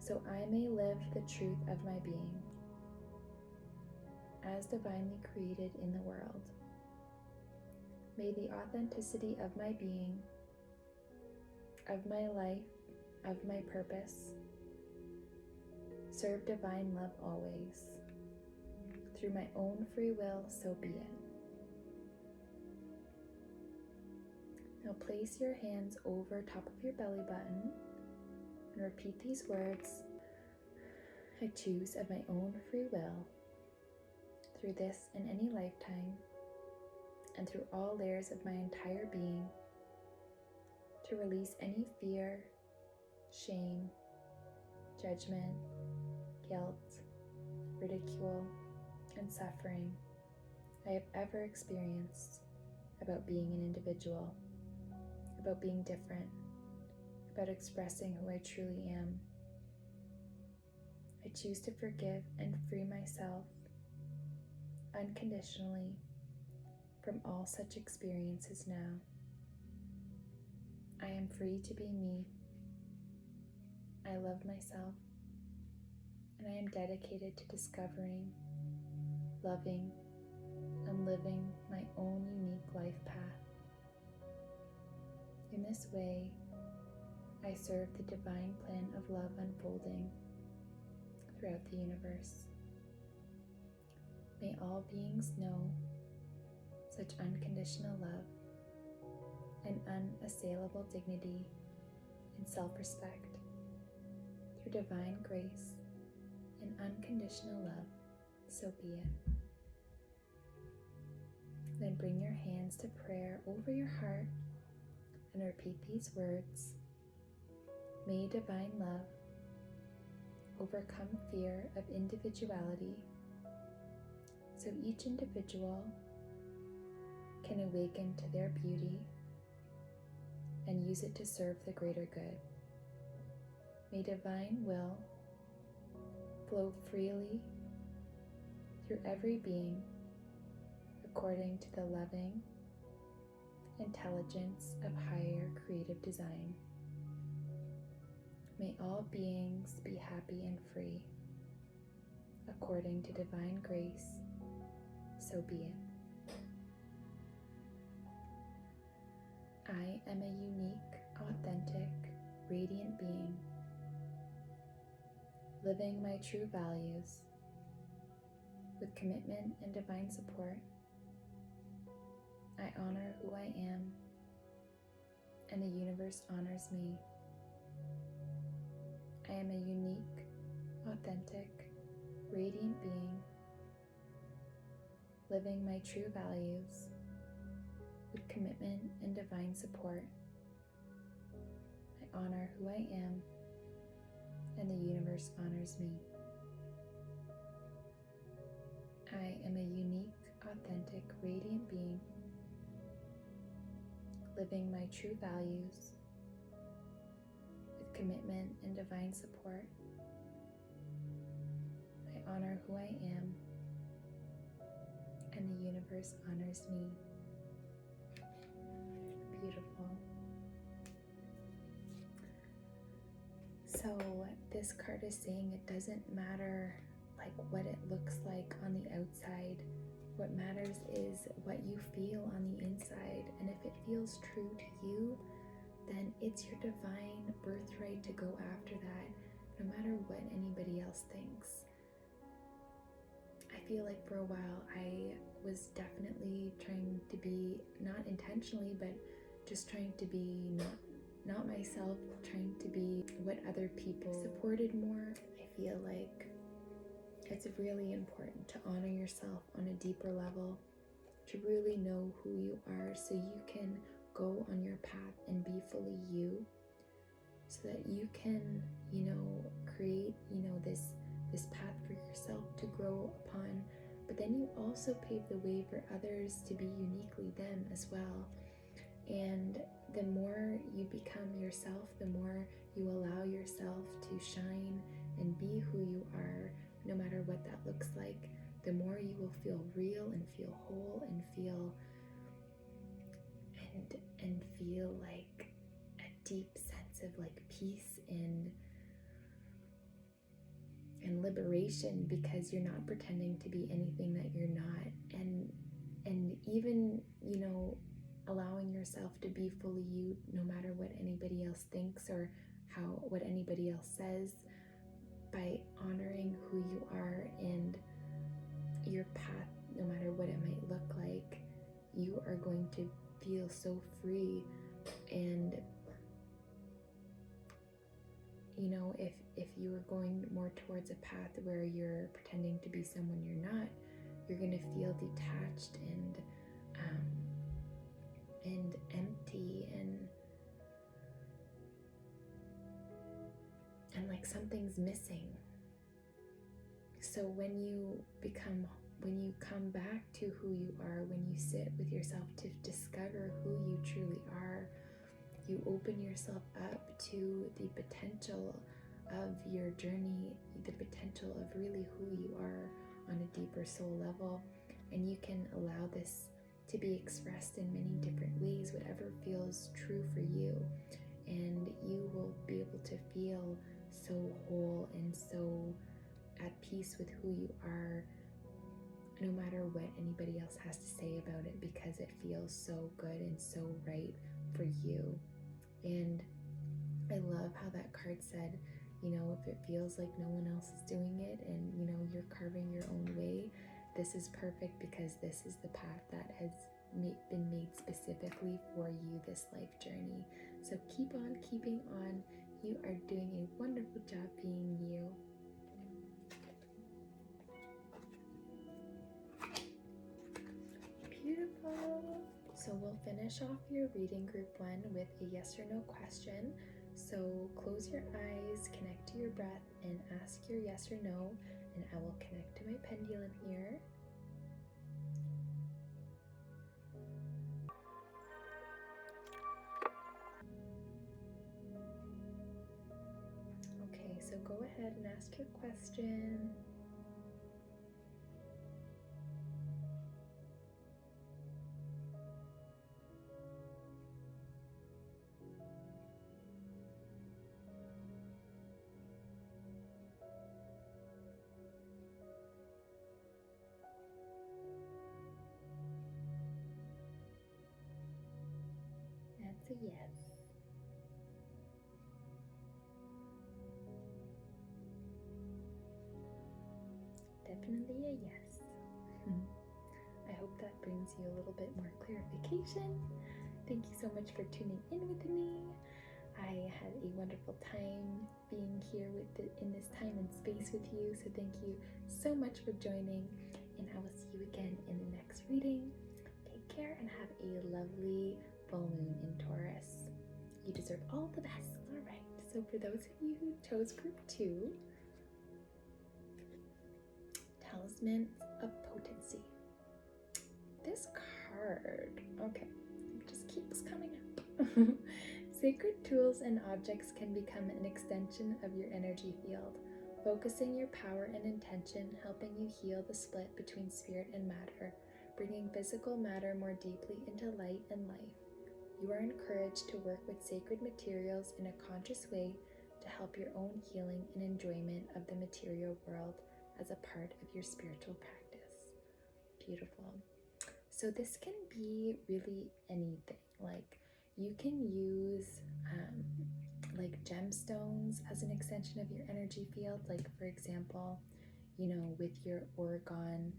A: so I may live the truth of my being. as divinely created in the world. May the authenticity of my being, of my life, of my purpose, serve divine love always. Through my own free will, so be it. Now place your hands over top of your belly button and repeat these words. I choose of my own free will, through this and any lifetime, and through all layers of my entire being, to release any fear, shame, judgment, guilt, ridicule, and suffering I have ever experienced about being an individual, about being different, about expressing who I truly am. I choose to forgive and free myself unconditionally from all such experiences now. I am free to be me. I love myself, and I am dedicated to discovering, loving, and living my own unique life path. In this way, I serve the divine plan of love unfolding throughout the universe. May all beings know such unconditional love and unassailable dignity and self-respect through divine grace and unconditional love, so be it. Then bring your hands to prayer over your heart and repeat these words. May divine love overcome fear of individuality, so each individual can awaken to their beauty and use it to serve the greater good. May divine will flow freely through every being according to the loving intelligence of higher creative design. May all beings be happy and free according to divine grace, so be it. I am a unique, authentic, radiant being, living my true values with commitment and divine support. I honor who I am, and the universe honors me. I am a unique, authentic, radiant being, living my true values with commitment and divine support. I honor who I am, and the universe honors me. I am a unique, authentic, radiant being, living my true values with commitment and divine support. I honor who I am, and the universe honors me. Beautiful. So this card is saying it doesn't matter like what it looks like on the outside. What matters is what you feel on the inside, and if it feels true to you, then it's your divine birthright to go after that, no matter what anybody else thinks. I feel like for a while I was definitely trying to be, not intentionally, but just trying to be not myself, trying to be what other people supported more. I feel like it's really important to honor yourself on a deeper level, to really know who you are so you can go on your path and be fully you, so that you can, create, this path for yourself to grow upon, but then you also pave the way for others to be uniquely them as well. And the more you become yourself, the more you allow yourself to shine and be who you are, no matter what that looks like, the more you will feel real and feel whole and feel like a deep sense of like peace and and liberation, because you're not pretending to be anything that you're not. And even, you know, allowing yourself to be fully you, no matter what anybody else thinks or what anybody else says, by honoring who you are and your path, no matter what it might look like, you are going to feel so free. And you know, if you are going more towards a path where you're pretending to be someone you're not, you're going to feel detached and empty and like something's missing. So when you come back to who you are, when you sit with yourself to discover who you truly are, you open yourself up to the potential of your journey, the potential of really who you are on a deeper soul level. And you can allow this to be expressed in many different ways, whatever feels true for you. And you will be able to feel so whole and so at peace with who you are, no matter what anybody else has to say about it, because it feels so good and so right for you. And I love how that card said, you know, if it feels like no one else is doing it and, you know, you're carving your own way, this is perfect, because this is the path that has been made specifically for you, this life journey. So keep on keeping on. You are doing a wonderful job being you. Beautiful. So we'll finish off your reading group 1 with a yes or no question. So close your eyes, connect to your breath, and ask your yes or no, and I will connect to my pendulum here. Okay, so go ahead and ask your question. That's a yes. Definitely a yes. I hope that brings you a little bit more clarification. Thank you so much for tuning in with me. I had a wonderful time being here in this time and space with you. So thank you so much for joining, and I will see you again in the next reading. Take care and have a lovely full moon in Taurus. You deserve all the best. All right. So for those of you who chose group 2, Talisman of Potency. This card, okay, it just keeps coming up. Sacred tools and objects can become an extension of your energy field, focusing your power and intention, helping you heal the split between spirit and matter, bringing physical matter more deeply into light and life. You are encouraged to work with sacred materials in a conscious way to help your own healing and enjoyment of the material world as a part of your spiritual practice. Beautiful. So this can be really anything. Like, you can use like gemstones as an extension of your energy field. Like, for example, you know, with your Oregon,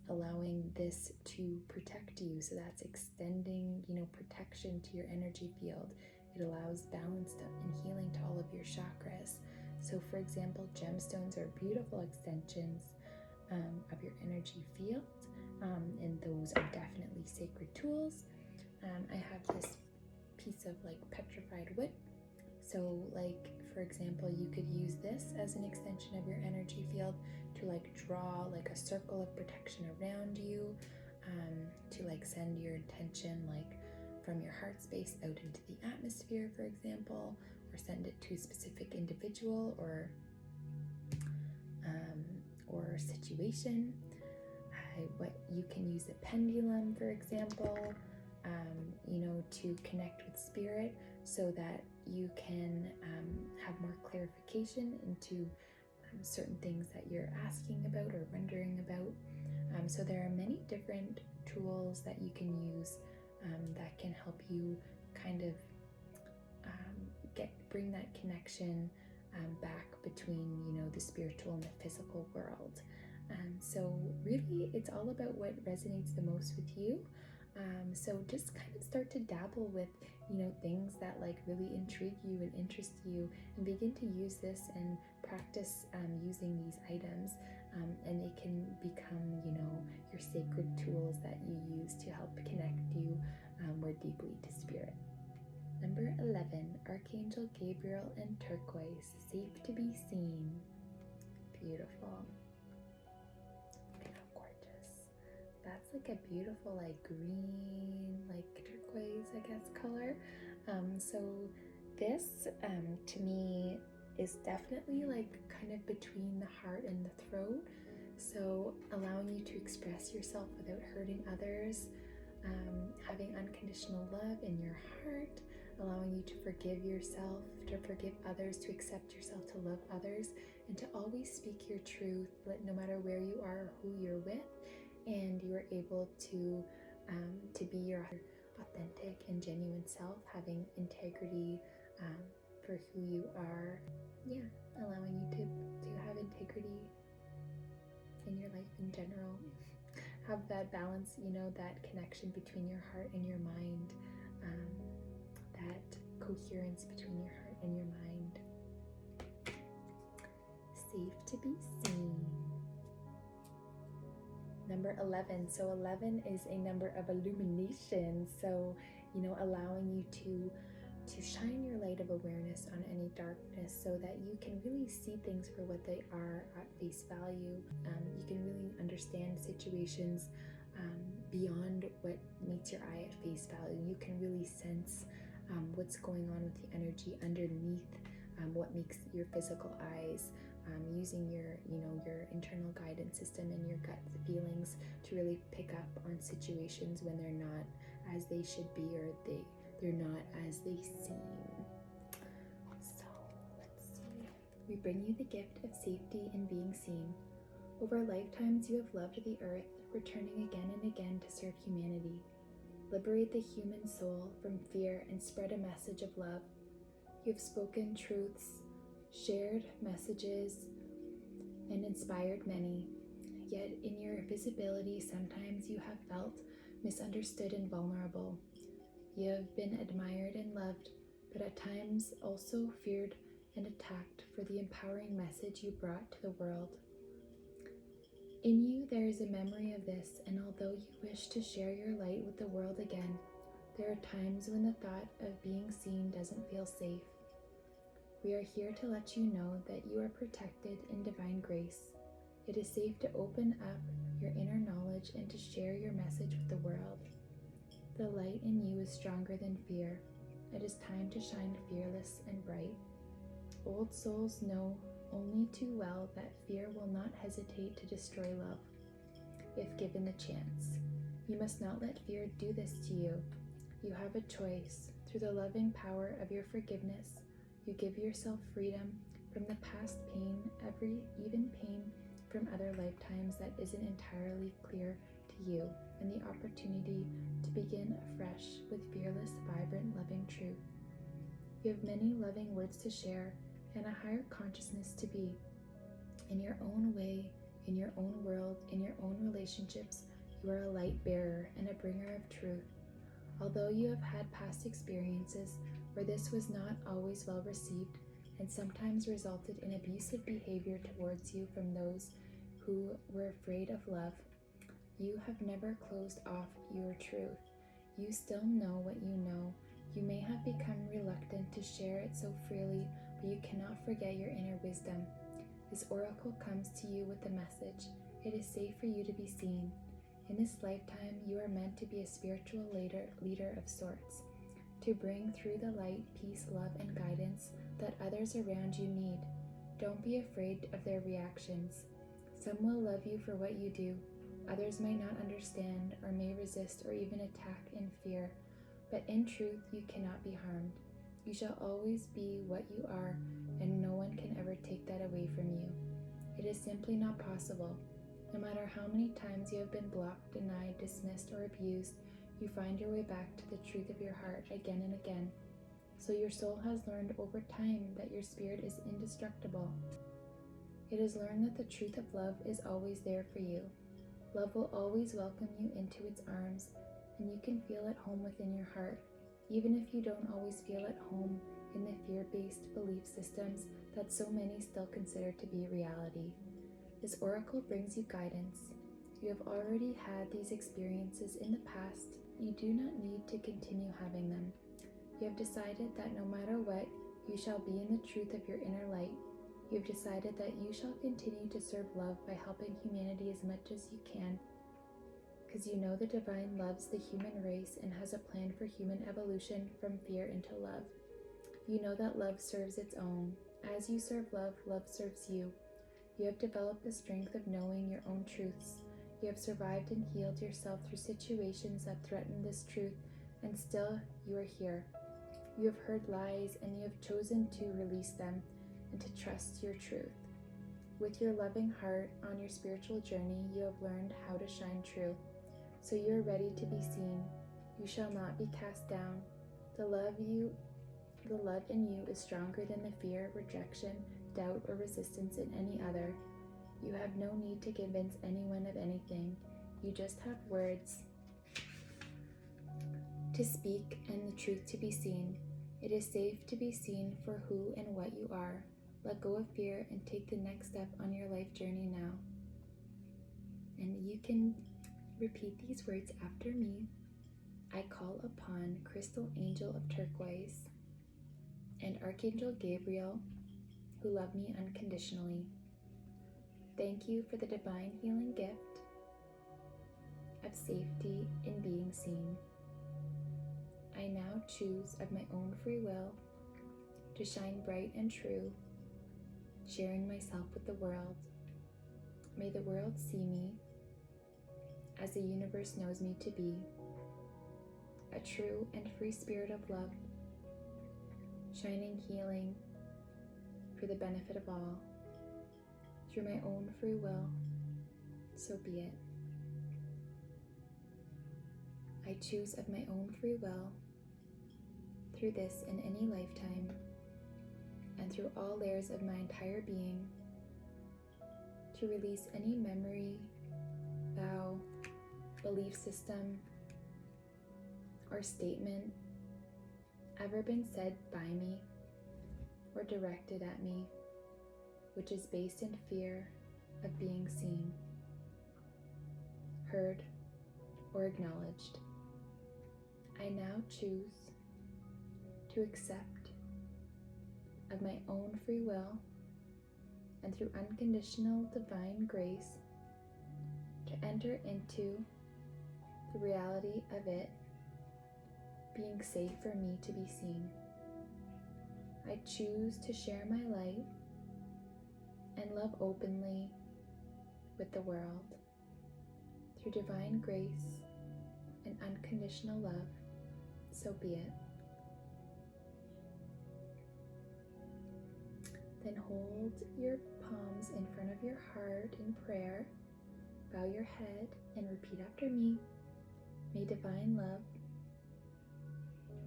A: allowing this to protect you. So that's extending, you know, protection to your energy field. It allows balance and healing to all of your chakras. So for example, gemstones are beautiful extensions of your energy field, and those are definitely sacred tools. I have this piece of like petrified wood. So like, for example, you could use this as an extension of your energy field to like draw like a circle of protection around you, to like send your intention like from your heart space out into the atmosphere, for example, or send it to a specific individual or situation. What you can use a pendulum, for example, you know, to connect with spirit, so that you can have more clarification into certain things that you're asking about or wondering about. So there are many different tools that you can use that can help you kind of bring that connection back between, you know, the spiritual and the physical world. So really, it's all about what resonates the most with you. So just kind of start to dabble with, you know, things that like really intrigue you and interest you, and begin to use this and practice using these items, and it can become, you know, your sacred tools that you use to help connect you more deeply to spirit. Number 11, Archangel Gabriel and turquoise, safe to be seen. Beautiful. Look at how gorgeous. That's like a beautiful like green, like turquoise, I guess, color. So this to me is definitely like kind of between the heart and the throat. So allowing you to express yourself without hurting others, having unconditional love in your heart, allowing you to forgive yourself, to forgive others, to accept yourself, to love others, and to always speak your truth, no matter where you are or who you're with, and you are able to be your authentic and genuine self, having integrity for who you are. Yeah, allowing you to have integrity in your life in general. Have that balance, you know, that connection between your heart and your mind, that coherence between your heart and your mind. Safe to be seen. Number 11. So 11 is a number of illumination. So, you know, allowing you to shine your light of awareness on any darkness, so that you can really see things for what they are at face value. You can really understand situations beyond what meets your eye at face value. You can really sense what's going on with the energy underneath what makes your physical eyes, using your internal guidance system and your gut feelings to really pick up on situations when they're not as they should be, or they're not as they seem. So let's see. We bring you the gift of safety and being seen. Over lifetimes you have loved the earth, returning again and again to serve humanity. Liberate the human soul from fear and spread a message of love. You have spoken truths, shared messages, and inspired many. Yet in your visibility, sometimes you have felt misunderstood and vulnerable. You have been admired and loved, but at times also feared and attacked for the empowering message you brought to the world. In you there is a memory of this, and although you wish to share your light with the world again, there are times when the thought of being seen doesn't feel safe. We are here to let you know that you are protected in divine grace. It is safe to open up your inner knowledge and to share your message with the world. The light in you is stronger than fear. It is time to shine fearless and bright. Old souls know only too well that fear will not hesitate to destroy love, if given the chance. You must not let fear do this to you. You have a choice. Through the loving power of your forgiveness, you give yourself freedom from the past pain, even pain from other lifetimes that isn't entirely clear to you, and the opportunity to begin afresh with fearless, vibrant, loving truth. You have many loving words to share and a higher consciousness to be. In your own way, in your own world, in your own relationships, you are a light bearer and a bringer of truth. Although you have had past experiences where this was not always well received and sometimes resulted in abusive behavior towards you from those who were afraid of love, you have never closed off your truth. You still know what you know. You may have become reluctant to share it so freely, but you cannot forget your inner wisdom. This oracle comes to you with the message: it is safe for you to be seen. In this lifetime, you are meant to be a spiritual leader of sorts, to bring through the light, peace, love, and guidance that others around you need. Don't be afraid of their reactions. Some will love you for what you do. Others may not understand or may resist or even attack in fear, but in truth, you cannot be harmed. You shall always be what you are, and no one can ever take that away from you. It is simply not possible. No matter how many times you have been blocked, denied, dismissed, or abused, you find your way back to the truth of your heart again and again. So your soul has learned over time that your spirit is indestructible. It has learned that the truth of love is always there for you. Love will always welcome you into its arms, and you can feel at home within your heart, even if you don't always feel at home in the fear-based belief systems that so many still consider to be reality. This oracle brings you guidance. You have already had these experiences in the past. You do not need to continue having them. You have decided that no matter what, you shall be in the truth of your inner light. You have decided that you shall continue to serve love by helping humanity as much as you can, because you know the divine loves the human race and has a plan for human evolution from fear into love. You know that love serves its own. As you serve love, love serves you. You have developed the strength of knowing your own truths. You have survived and healed yourself through situations that threaten this truth, and still you are here. You have heard lies, and you have chosen to release them and to trust your truth. With your loving heart on your spiritual journey, you have learned how to shine true. So you are ready to be seen. You shall not be cast down. The love in you is stronger than the fear, rejection, doubt, or resistance in any other. You have no need to convince anyone of anything. You just have words to speak and the truth to be seen. It is safe to be seen for who and what you are. Let go of fear and take the next step on your life journey now. And you can repeat these words after me. I call upon Crystal Angel of Turquoise and Archangel Gabriel, who love me unconditionally. Thank you for the divine healing gift of safety in being seen. I now choose of my own free will to shine bright and true, sharing myself with the world. May the world see me as the universe knows me to be, a true and free spirit of love, shining healing for the benefit of all. Through my own free will, so be it. I choose of my own free will, through this and any lifetime, and through all layers of my entire being, to release any memory, vow, belief system, or statement ever been said by me or directed at me, which is based in fear of being seen, heard, or acknowledged. I now choose to accept of my own free will and through unconditional divine grace to enter into the reality of it being safe for me to be seen. I choose to share my light and love openly with the world through divine grace and unconditional love, so be it. Then hold your palms in front of your heart in prayer, bow your head, and repeat after me. May divine love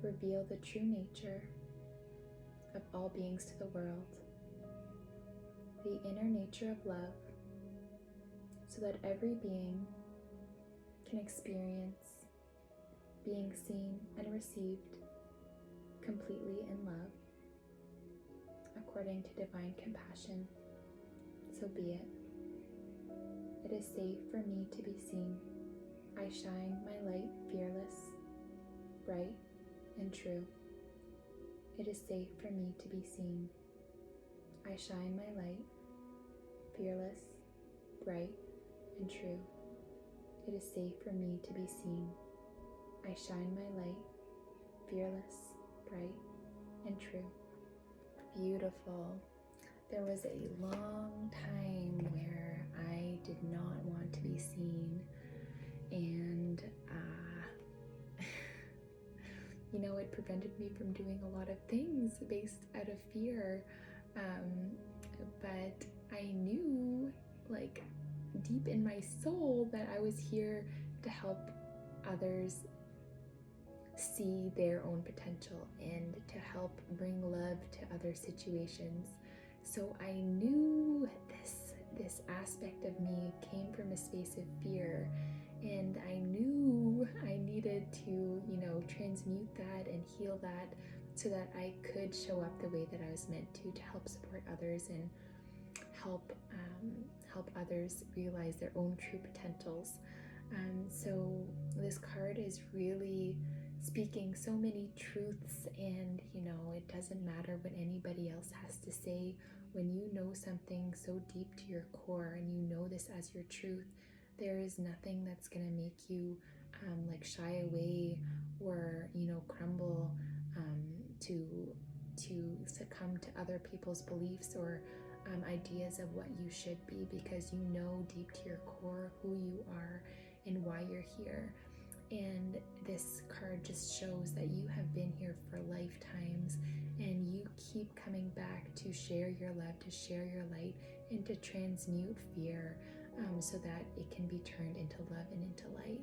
A: reveal the true nature of all beings to the world, the inner nature of love, so that every being can experience being seen and received completely in love, according to divine compassion. So be it. It is safe for me to be seen. I shine my light fearless, bright, and true. It is safe for me to be seen. I shine my light fearless, bright, and true. It is safe for me to be seen. I shine my light fearless, bright, and true. Beautiful. There was a long time where I did not want to be seen, and it prevented me from doing a lot of things based out of fear, but I knew, like, deep in my soul that I was here to help others see their own potential and to help bring love to other situations. So I knew this aspect of me came from a space of fear, and I knew I needed to, transmute that and heal that so that I could show up the way that I was meant to help support others and help others realize their own true potentials. So this card is really speaking so many truths, and it doesn't matter what anybody else has to say. When you know something so deep to your core and you know this as your truth, there is nothing that's going to make you like shy away or crumble to succumb to other people's beliefs or ideas of what you should be, because you know deep to your core who you are and why you're here. And this card just shows that you have been here for lifetimes, and you keep coming back to share your love, to share your light, and to transmute fear so that it can be turned into love and into light.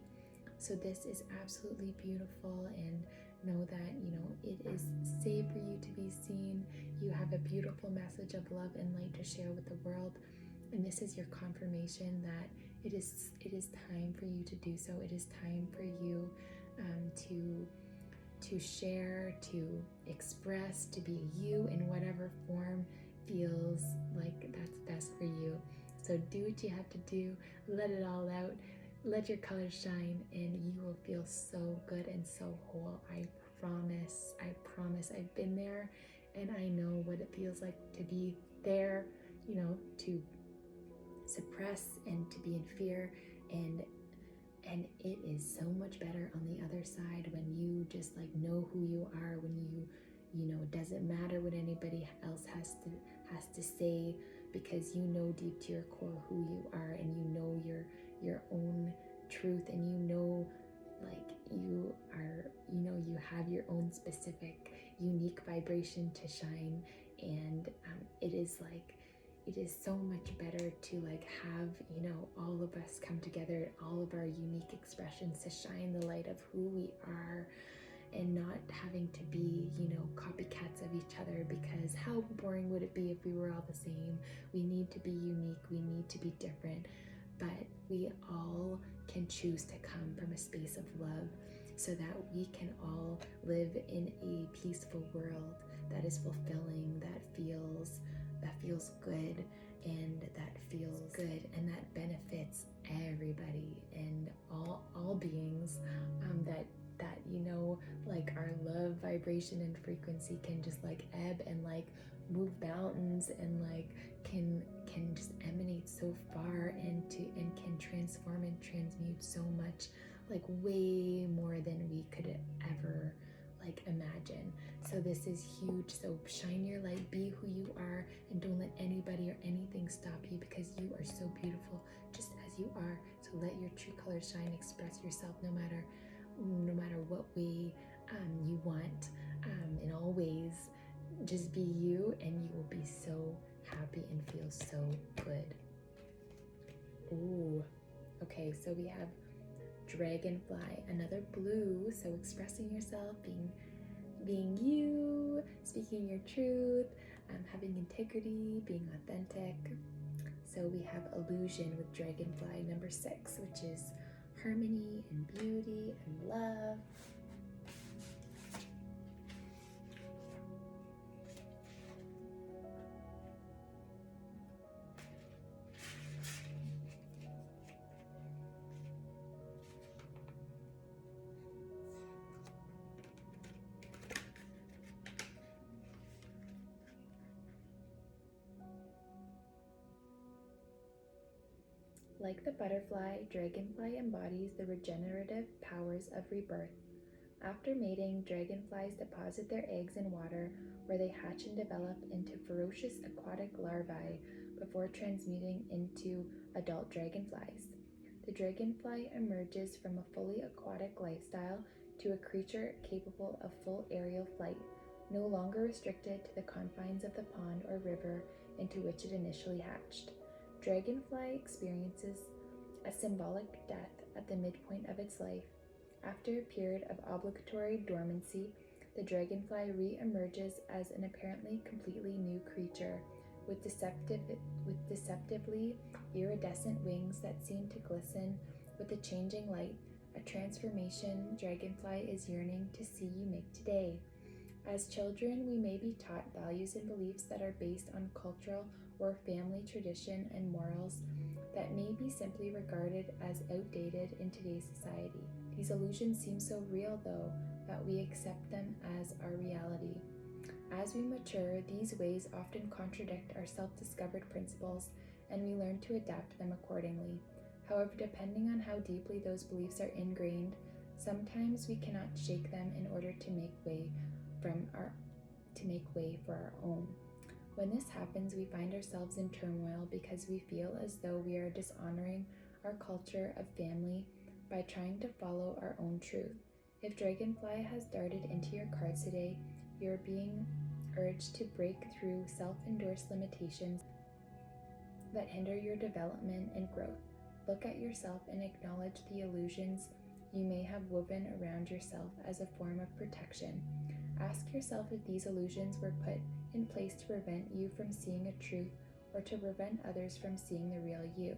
A: So this is absolutely beautiful, and know that it is safe for you to be seen. You have a beautiful message of love and light to share with the world, and this is your confirmation that it is time for you to do so. It is time for you to share, to express, to be you in whatever form feels like that's best for you. So do what you have to do, let it all out, let your colors shine, and you will feel so good and so whole. I promise. I've been there, and I know what it feels like to be there, to suppress and to be in fear, and it is so much better on the other side when you just like know who you are, when it doesn't matter what anybody else has to say, because you know deep to your core who you are, and you know your own truth, and like you are, you have your own specific unique vibration to shine. And it is so much better to like have all of us come together, all of our unique expressions, to shine the light of who we are, and not having to be copycats of each other, because how boring would it be if we were all the same? We need to be unique, we need to be different, but we all can choose to come from a space of love, so that we can all live in a peaceful world that is fulfilling, that feels good, and that benefits everybody and all beings, that like our love vibration and frequency can just like ebb and like move mountains, and like can just emanate so far, and can transform and transmute so much, like way more than we could ever like imagine. So this is huge. So shine your light, be who you are, and don't let anybody or anything stop you, because you are so beautiful just as you are. So let your true colors shine, express yourself no matter what way you want, in all ways. Just be you, and you will be so happy and feel so good. Ooh, okay, so we have Dragonfly, another blue. So expressing yourself, being you, speaking your truth, having integrity, being authentic. So we have Illusion with Dragonfly, number 6, which is harmony and beauty and love. Like the butterfly, Dragonfly embodies the regenerative powers of rebirth. After mating, dragonflies deposit their eggs in water, where they hatch and develop into ferocious aquatic larvae before transmuting into adult dragonflies. The dragonfly emerges from a fully aquatic lifestyle to a creature capable of full aerial flight. No longer restricted to the confines of the pond or river, into which it initially hatched. Dragonfly experiences a symbolic death at the midpoint of its life. After a period of obligatory dormancy, the dragonfly re-emerges as an apparently completely new creature, with deceptively iridescent wings that seem to glisten with the changing light, a transformation Dragonfly is yearning to see you make today. As children, we may be taught values and beliefs that are based on cultural or family tradition and morals that may be simply regarded as outdated in today's society. These illusions seem so real, though, that we accept them as our reality. As we mature, these ways often contradict our self-discovered principles, and we learn to adapt them accordingly. However, depending on how deeply those beliefs are ingrained, sometimes we cannot shake them in order to make way for our own. When this happens, we find ourselves in turmoil because we feel as though we are dishonoring our culture of family by trying to follow our own truth. If Dragonfly has darted into your cards today, you're being urged to break through self-endorsed limitations that hinder your development and growth. Look at yourself and acknowledge the illusions you may have woven around yourself as a form of protection. Ask yourself if these illusions were put in place to prevent you from seeing a truth or to prevent others from seeing the real you.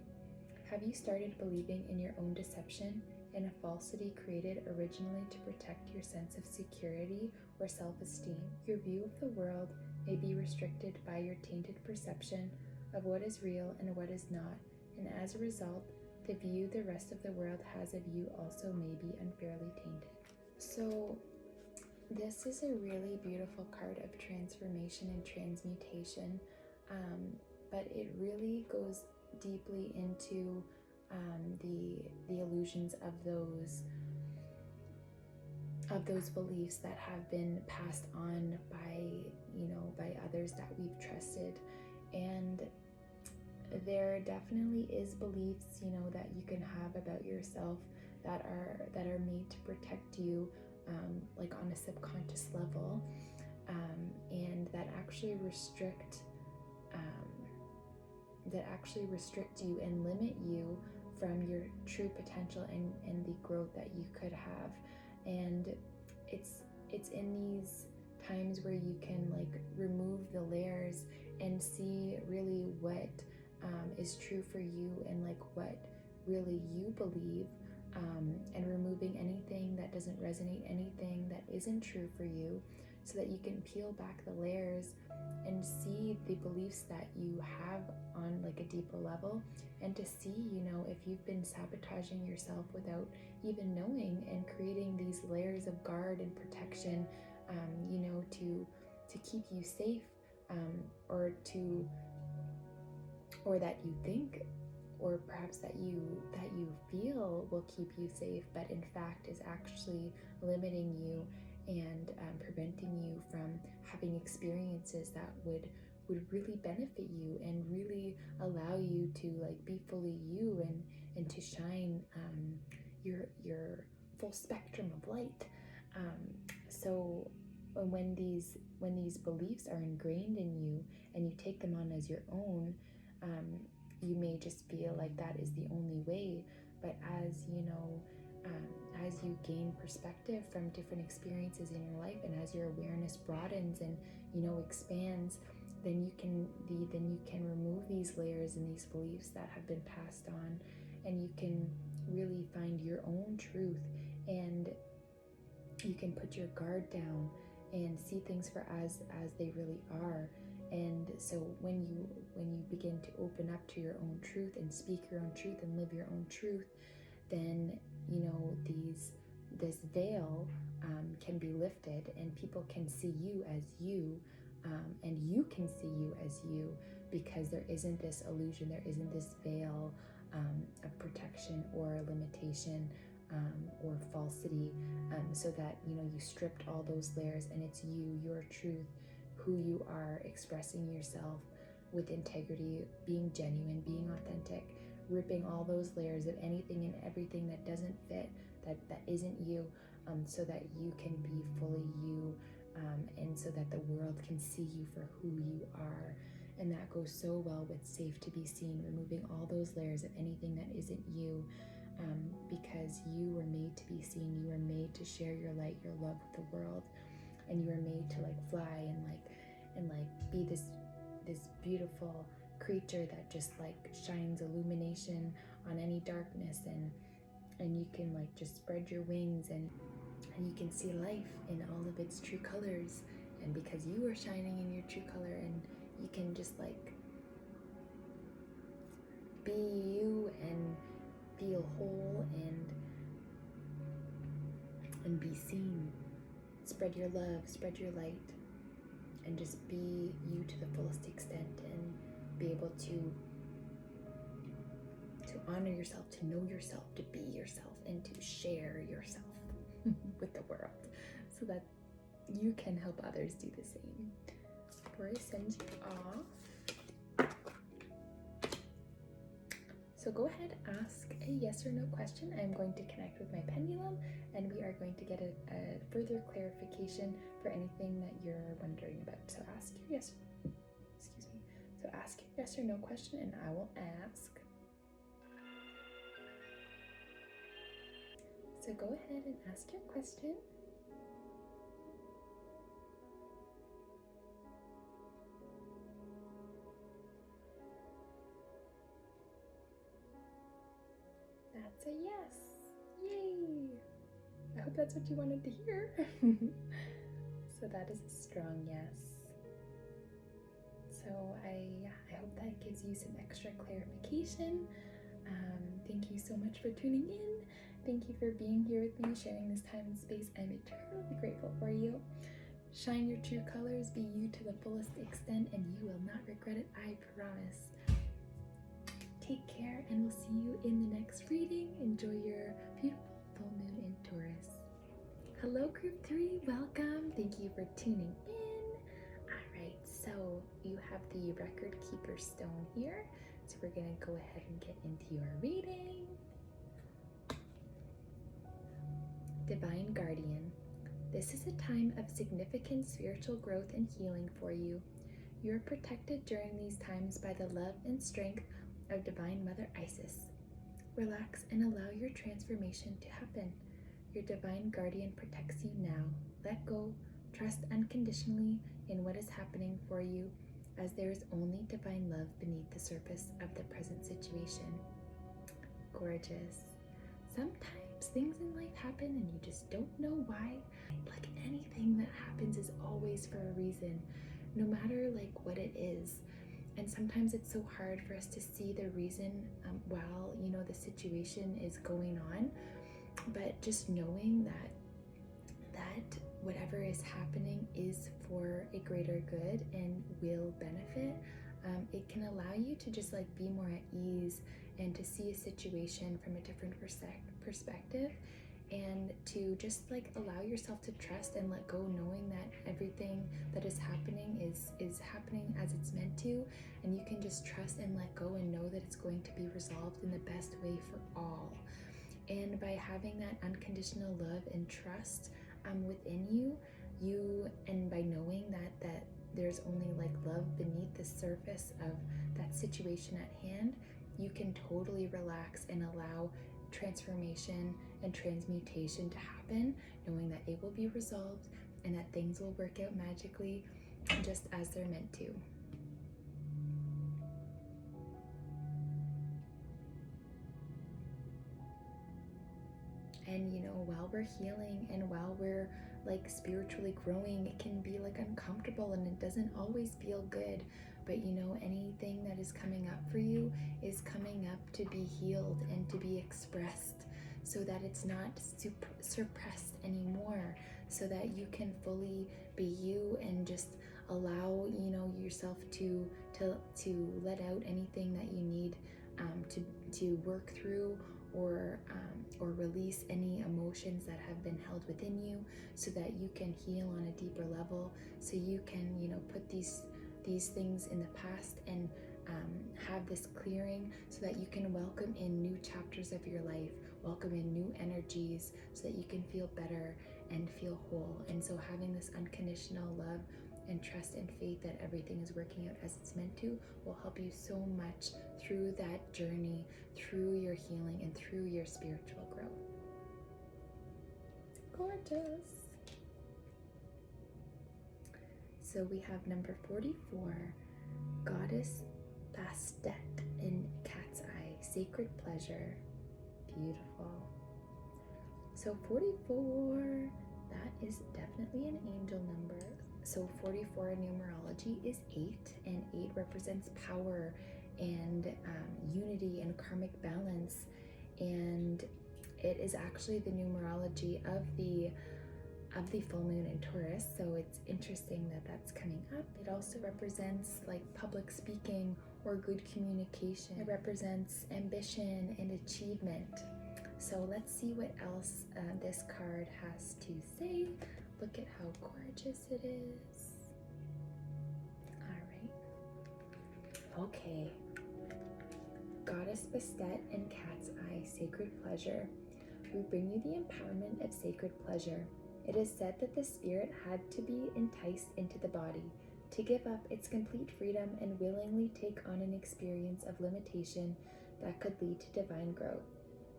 A: Have you started believing in your own deception, in a falsity created originally to protect your sense of security or self-esteem? Your view of the world may be restricted by your tainted perception of what is real and what is not, and as a result, the view the rest of the world has of you also may be unfairly tainted. So, this is a really beautiful card of transformation and transmutation, but it really goes deeply into the illusions of those beliefs that have been passed on by others that we've trusted. And there definitely is beliefs that you can have about yourself that are made to protect you, like on a subconscious level, and that actually restrict you and limit you from your true potential and the growth that you could have. And it's in these times where you can remove the layers and see really what is true for you and what really you believe, and removing anything that doesn't resonate, anything that isn't true for you, so that you can peel back the layers and see the beliefs that you have on a deeper level, and to see if you've been sabotaging yourself without even knowing, and creating these layers of guard and protection, to keep you safe, or that you think, or perhaps that you feel will keep you safe, but in fact is actually limiting you and preventing you from having experiences that would really benefit you and really allow you to be fully you and to shine your full spectrum of light. So when these beliefs are ingrained in you and you take them on as your own, you may just feel like that is the only way. But as you gain perspective from different experiences in your life, and as your awareness broadens and expands, then you can remove these layers and these beliefs that have been passed on, and you can really find your own truth, and you can put your guard down and see things for as they really are. And so when you begin to open up to your own truth and speak your own truth and live your own truth, then this veil can be lifted, and people can see you as you, and you can see you as you, because there isn't this illusion, there isn't this veil of protection or limitation, or falsity, so that you stripped all those layers, and it's you, your truth, who you are, expressing yourself with integrity, being genuine, being authentic, ripping all those layers of anything and everything that doesn't fit, that isn't you, so that you can be fully you, and so that the world can see you for who you are. And that goes so well with safe to be seen, removing all those layers of anything that isn't you, because you were made to be seen. You were made to share your light, your love with the world, and you were made to like fly and be this beautiful creature that just like shines illumination on any darkness, and you can like just spread your wings, and you can see life in all of its true colors. And because you are shining in your true color, and you can just like be you and feel whole and be seen. Spread your love, spread your light, and just be you to the fullest extent, and be able to honor yourself, to know yourself, to be yourself, and to share yourself with the world, so that you can help others do the same. Before I send you off, so go ahead, ask a yes or no question. I'm going to connect with my pendulum, and we are going to get a further clarification for anything that you're wondering about. So ask your yes, So ask your yes or no question, and I will ask. So go ahead and ask your question. That's a yes. Yay! I hope that's what you wanted to hear. So that is a strong yes. So I hope that gives you some extra clarification. Thank you so much for tuning in. Thank you for being here with me, sharing this time and space. I'm eternally grateful for you. Shine your true colors, be you to the fullest extent, and you will not regret it, I promise. Take care, and we'll see you in the next reading. Enjoy your beautiful full moon in Taurus. Hello, Group 3. Welcome. Thank you for tuning in. All right, so you have the record keeper stone here. So we're going to go ahead and get into your reading. Divine Guardian. This is a time of significant spiritual growth and healing for you. You are protected during these times by the love and strength of Divine Mother Isis. Relax and allow your transformation to happen. Your Divine Guardian protects you now. Let go, trust unconditionally in what is happening for you, as there is only divine love beneath the surface of the present situation. Gorgeous. Sometimes things in life happen and you just don't know why. Like anything that happens is always for a reason, no matter like what it is. And sometimes it's so hard for us to see the reason while the situation is going on. But just knowing that whatever is happening is for a greater good and will benefit, it can allow you to just like be more at ease and to see a situation from a different perspective, and to just like allow yourself to trust and let go, knowing that everything that is happening is happening as it's meant to, and you can just trust and let go and know that it's going to be resolved in the best way for all. And by having that unconditional love and trust within you, and by knowing that there's only like love beneath the surface of that situation at hand, you can totally relax and allow transformation and transmutation to happen, knowing that it will be resolved and that things will work out magically just as they're meant to. And while we're healing and while we're like spiritually growing, it can be like uncomfortable and it doesn't always feel good. But anything that is coming up for you is coming up to be healed and to be expressed, so that it's not suppressed anymore, so that you can fully be you and just allow yourself to let out anything that you need to work through, or release any emotions that have been held within you, so that you can heal on a deeper level, so you can put these things in the past and have this clearing, so that you can welcome in new chapters of your life, welcome in new energies, so that you can feel better and feel whole. And so having this unconditional love and trust and faith that everything is working out as it's meant to will help you so much through that journey, through your healing, and through your spiritual growth. Gorgeous. So we have number 44, Goddess Bastet in Cat's Eye, Sacred Pleasure. Beautiful. So 44, that is definitely an angel number. So 44 in numerology is 8, and 8 represents power and unity and karmic balance. And it is actually the numerology of the full moon in Taurus, so it's interesting that that's coming up. It also represents like public speaking or good communication. It represents ambition and achievement. So let's see what else this card has to say. Look at how gorgeous it is. All right. Okay. Goddess Bastet and Cat's Eye, Sacred Pleasure. We bring you the empowerment of sacred pleasure. It is said that the spirit had to be enticed into the body to give up its complete freedom and willingly take on an experience of limitation that could lead to divine growth.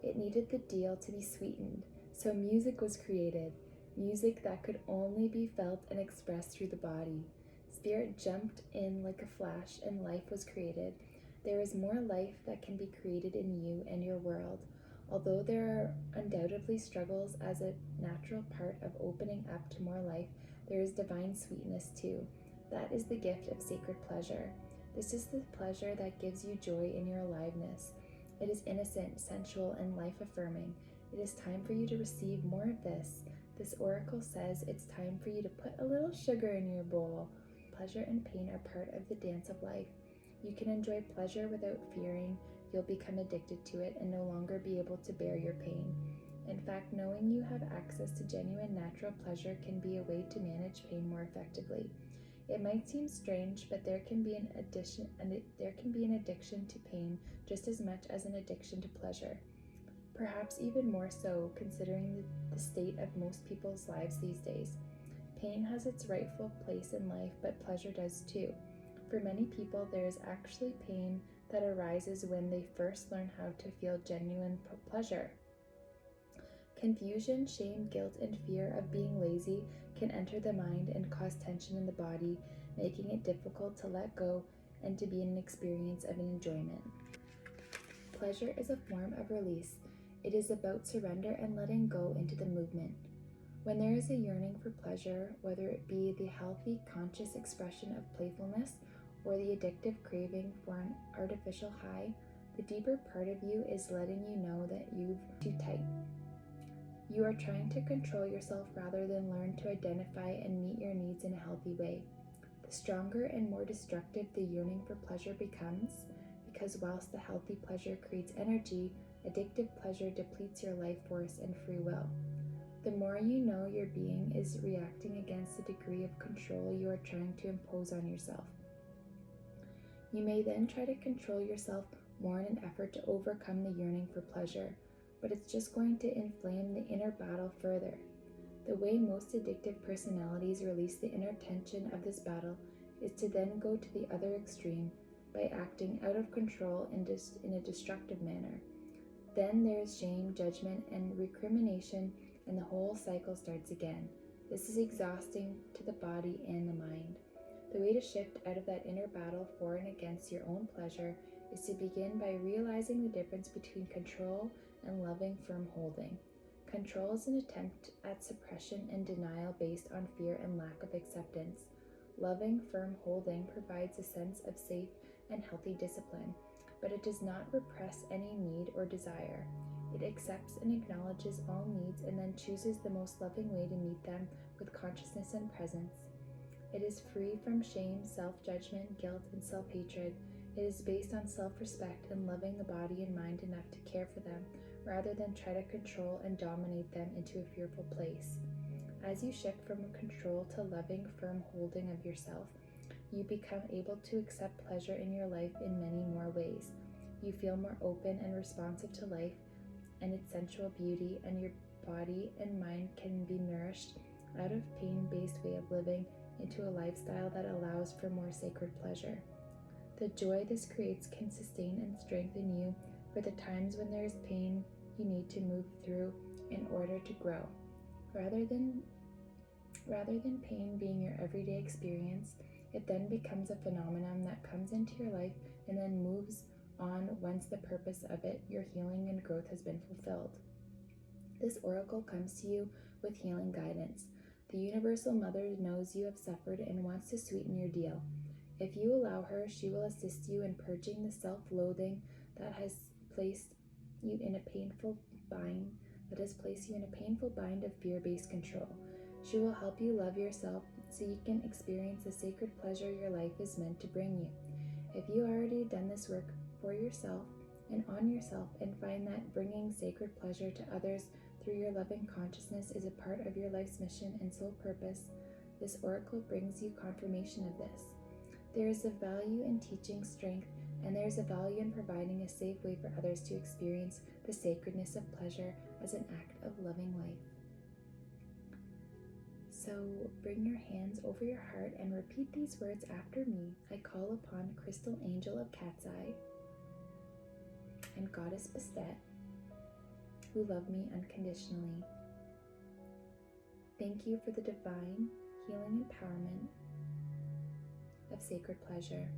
A: It needed the deal to be sweetened, so music was created, music that could only be felt and expressed through the body. Spirit jumped in like a flash and life was created. There is more life that can be created in you and your world. Although there are undoubtedly struggles as a natural part of opening up to more life, there is divine sweetness too. That is the gift of sacred pleasure. This is the pleasure that gives you joy in your aliveness. It is innocent, sensual, and life-affirming. It is time for you to receive more of this. This oracle says it's time for you to put a little sugar in your bowl. Pleasure and pain are part of the dance of life. You can enjoy pleasure without fearing you'll become addicted to it and no longer be able to bear your pain. In fact, knowing you have access to genuine natural pleasure can be a way to manage pain more effectively. It might seem strange, but there can be an addiction to pain just as much as an addiction to pleasure. Perhaps even more so, considering the state of most people's lives these days. Pain has its rightful place in life, but pleasure does too. For many people, there is actually pain that arises when they first learn how to feel genuine pleasure. Confusion, shame, guilt, and fear of being lazy can enter the mind and cause tension in the body, making it difficult to let go and to be in an experience of enjoyment. Pleasure is a form of release. It is about surrender and letting go into the movement. When there is a yearning for pleasure, whether it be the healthy, conscious expression of playfulness or the addictive craving for an artificial high, the deeper part of you is letting you know that you've too tight. You are trying to control yourself rather than learn to identify and meet your needs in a healthy way. The stronger and more destructive the yearning for pleasure becomes, because whilst the healthy pleasure creates energy, addictive pleasure depletes your life force and free will. The more you know your being is reacting against the degree of control you are trying to impose on yourself. You may then try to control yourself more in an effort to overcome the yearning for pleasure, but it's just going to inflame the inner battle further. The way most addictive personalities release the inner tension of this battle is to then go to the other extreme by acting out of control in a destructive manner. Then there is shame, judgment, and recrimination, and the whole cycle starts again. This is exhausting to the body and the mind. The way to shift out of that inner battle for and against your own pleasure is to begin by realizing the difference between control and loving, firm holding. Control is an attempt at suppression and denial based on fear and lack of acceptance. Loving, firm holding provides a sense of safe and healthy discipline, but it does not repress any need or desire. It accepts and acknowledges all needs and then chooses the most loving way to meet them with consciousness and presence. It is free from shame, self-judgment, guilt, and self-hatred. It is based on self-respect and loving the body and mind enough to care for them, rather than try to control and dominate them into a fearful place. As you shift from control to loving, firm holding of yourself, you become able to accept pleasure in your life in many more ways. You feel more open and responsive to life and its sensual beauty, and your body and mind can be nourished out of pain-based way of living into a lifestyle that allows for more sacred pleasure. The joy this creates can sustain and strengthen you for the times when there is pain you need to move through in order to grow. Rather than pain being your everyday experience, it then becomes a phenomenon that comes into your life and then moves on once the purpose of it, your healing and growth, has been fulfilled. This oracle comes to you with healing guidance. The Universal Mother knows you have suffered and wants to sweeten your deal. If you allow her, she will assist you in purging the self-loathing that has placed you in a painful bind of fear-based control. She will help you love yourself so you can experience the sacred pleasure your life is meant to bring you. If you already done this work for yourself and on yourself and find that bringing sacred pleasure to others through your loving consciousness is a part of your life's mission and sole purpose, this oracle brings you confirmation of this. There is a value in teaching strength, and there is a value in providing a safe way for others to experience the sacredness of pleasure as an act of loving life. So bring your hands over your heart and repeat these words after me. I call upon Crystal Angel of Cat's Eye and Goddess Bastet, who love me unconditionally. Thank you for the divine healing empowerment of sacred pleasure.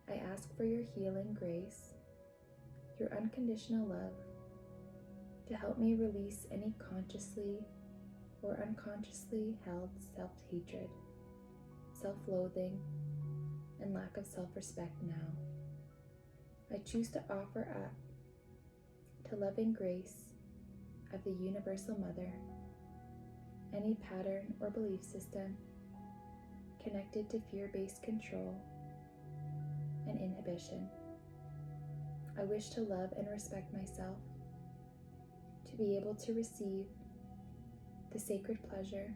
A: I ask for your healing grace through unconditional love to help me release any consciously or unconsciously held self-hatred, self-loathing, and lack of self-respect now. I choose to offer up to loving grace of the Universal Mother any pattern or belief system connected to fear-based control and inhibition. I wish to love and respect myself, to be able to receive the sacred pleasure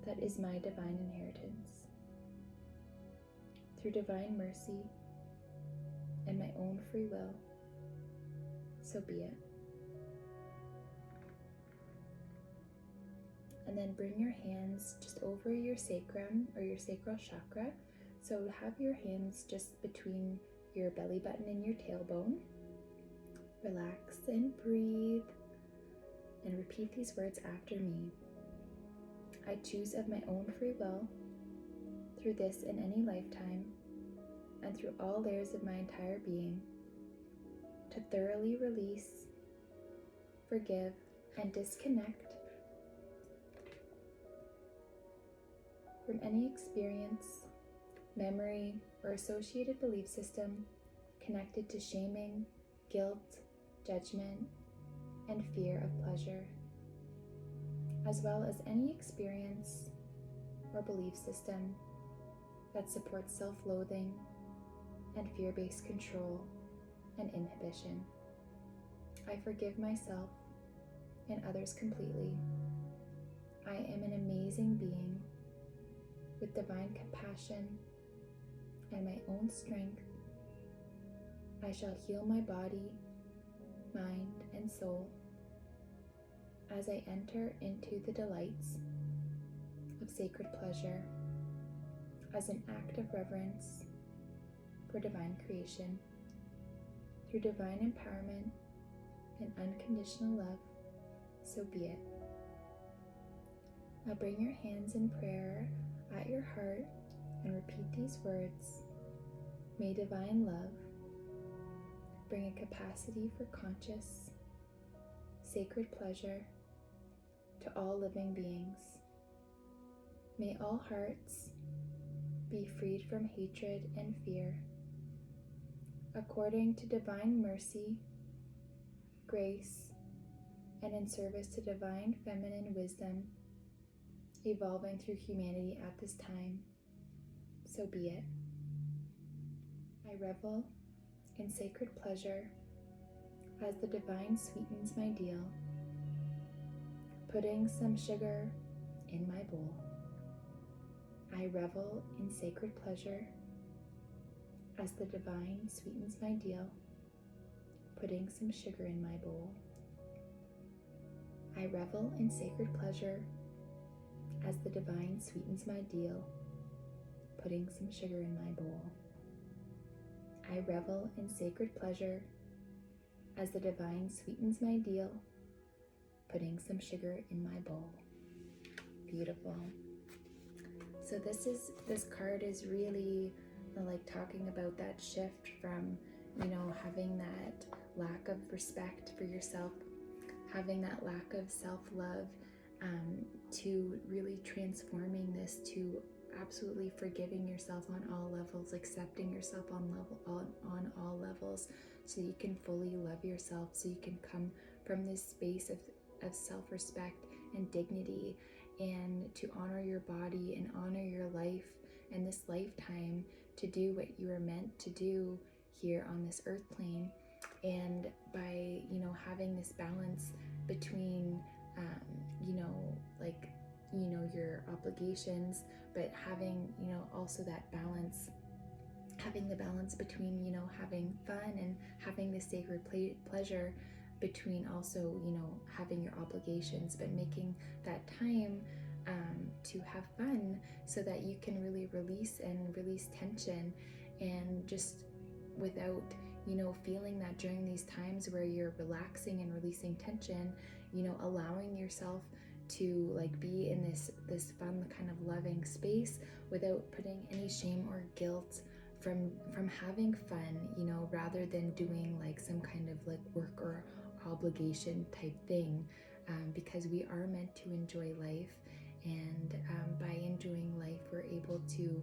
A: that is my divine inheritance. Through divine mercy and my own free will, so be it. And then bring your hands just over your sacrum or your sacral chakra. So have your hands just between your belly button and your tailbone. Relax and breathe and repeat these words after me. I choose of my own free will, through this in any lifetime, and through all layers of my entire being, to thoroughly release, forgive, and disconnect from any experience, memory, or associated belief system connected to shaming, guilt, judgment, and fear of pleasure, as well as any experience or belief system that supports self-loathing and fear-based control and inhibition. I forgive myself and others completely. I am an amazing being with divine compassion and my own strength. I shall heal my body, mind, and soul as I enter into the delights of sacred pleasure as an act of reverence for divine creation. Through divine empowerment and unconditional love, so be it. Now bring your hands in prayer at your heart and repeat these words. May divine love bring a capacity for conscious, sacred pleasure to all living beings. May all hearts be freed from hatred and fear, according to divine mercy, grace, and in service to divine feminine wisdom, evolving through humanity at this time. So be it. I revel in sacred pleasure as the divine sweetens my deal, putting some sugar in my bowl. I revel in sacred pleasure as the divine sweetens my deal, putting some sugar in my bowl. I revel in sacred pleasure as the divine sweetens my deal, putting some sugar in my bowl. I revel in sacred pleasure as the divine sweetens my deal, putting some sugar in my bowl. Beautiful. So this card is really like talking about that shift from, having that lack of respect for yourself, having that lack of self-love, to really transforming this to absolutely forgiving yourself on all levels, accepting yourself on all levels, so you can fully love yourself, so you can come from this space of self-respect and dignity, and to honor your body and honor your life and this lifetime, to do what you are meant to do here on this earth plane. And by having this balance between your obligations, but having also that balance, having the balance between having fun and having the sacred pleasure, between also having your obligations, but making that time to have fun, so that you can really release tension, and just without feeling that during these times where you're relaxing and releasing tension, allowing yourself to like be in this fun kind of loving space without putting any shame or guilt from having fun, rather than doing like some kind of like work or obligation type thing, because we are meant to enjoy life, and by enjoying life we're able to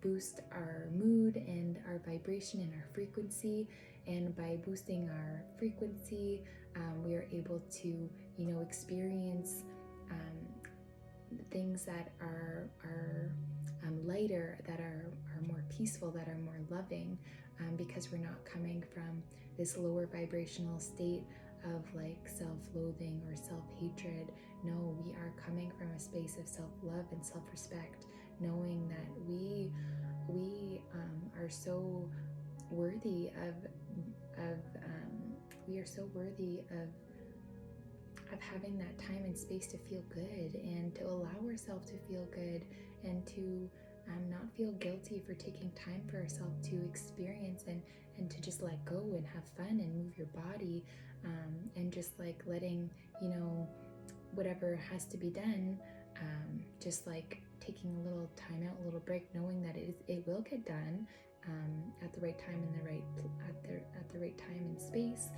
A: boost our mood and our vibration and our frequency, and by boosting our frequency we are able to experience things that are lighter, that are more peaceful, that are more loving, because we're not coming from this lower vibrational state of like self-loathing or self-hatred. No, we are coming from a space of self-love and self-respect, knowing that we are so worthy of having that time and space to feel good, and to allow ourselves to feel good, and to not feel guilty for taking time for ourselves to experience and to just let go and have fun and move your body, and just like letting whatever has to be done, just like taking a little time out, a little break, knowing that it will get done at the right time and at the right time and space,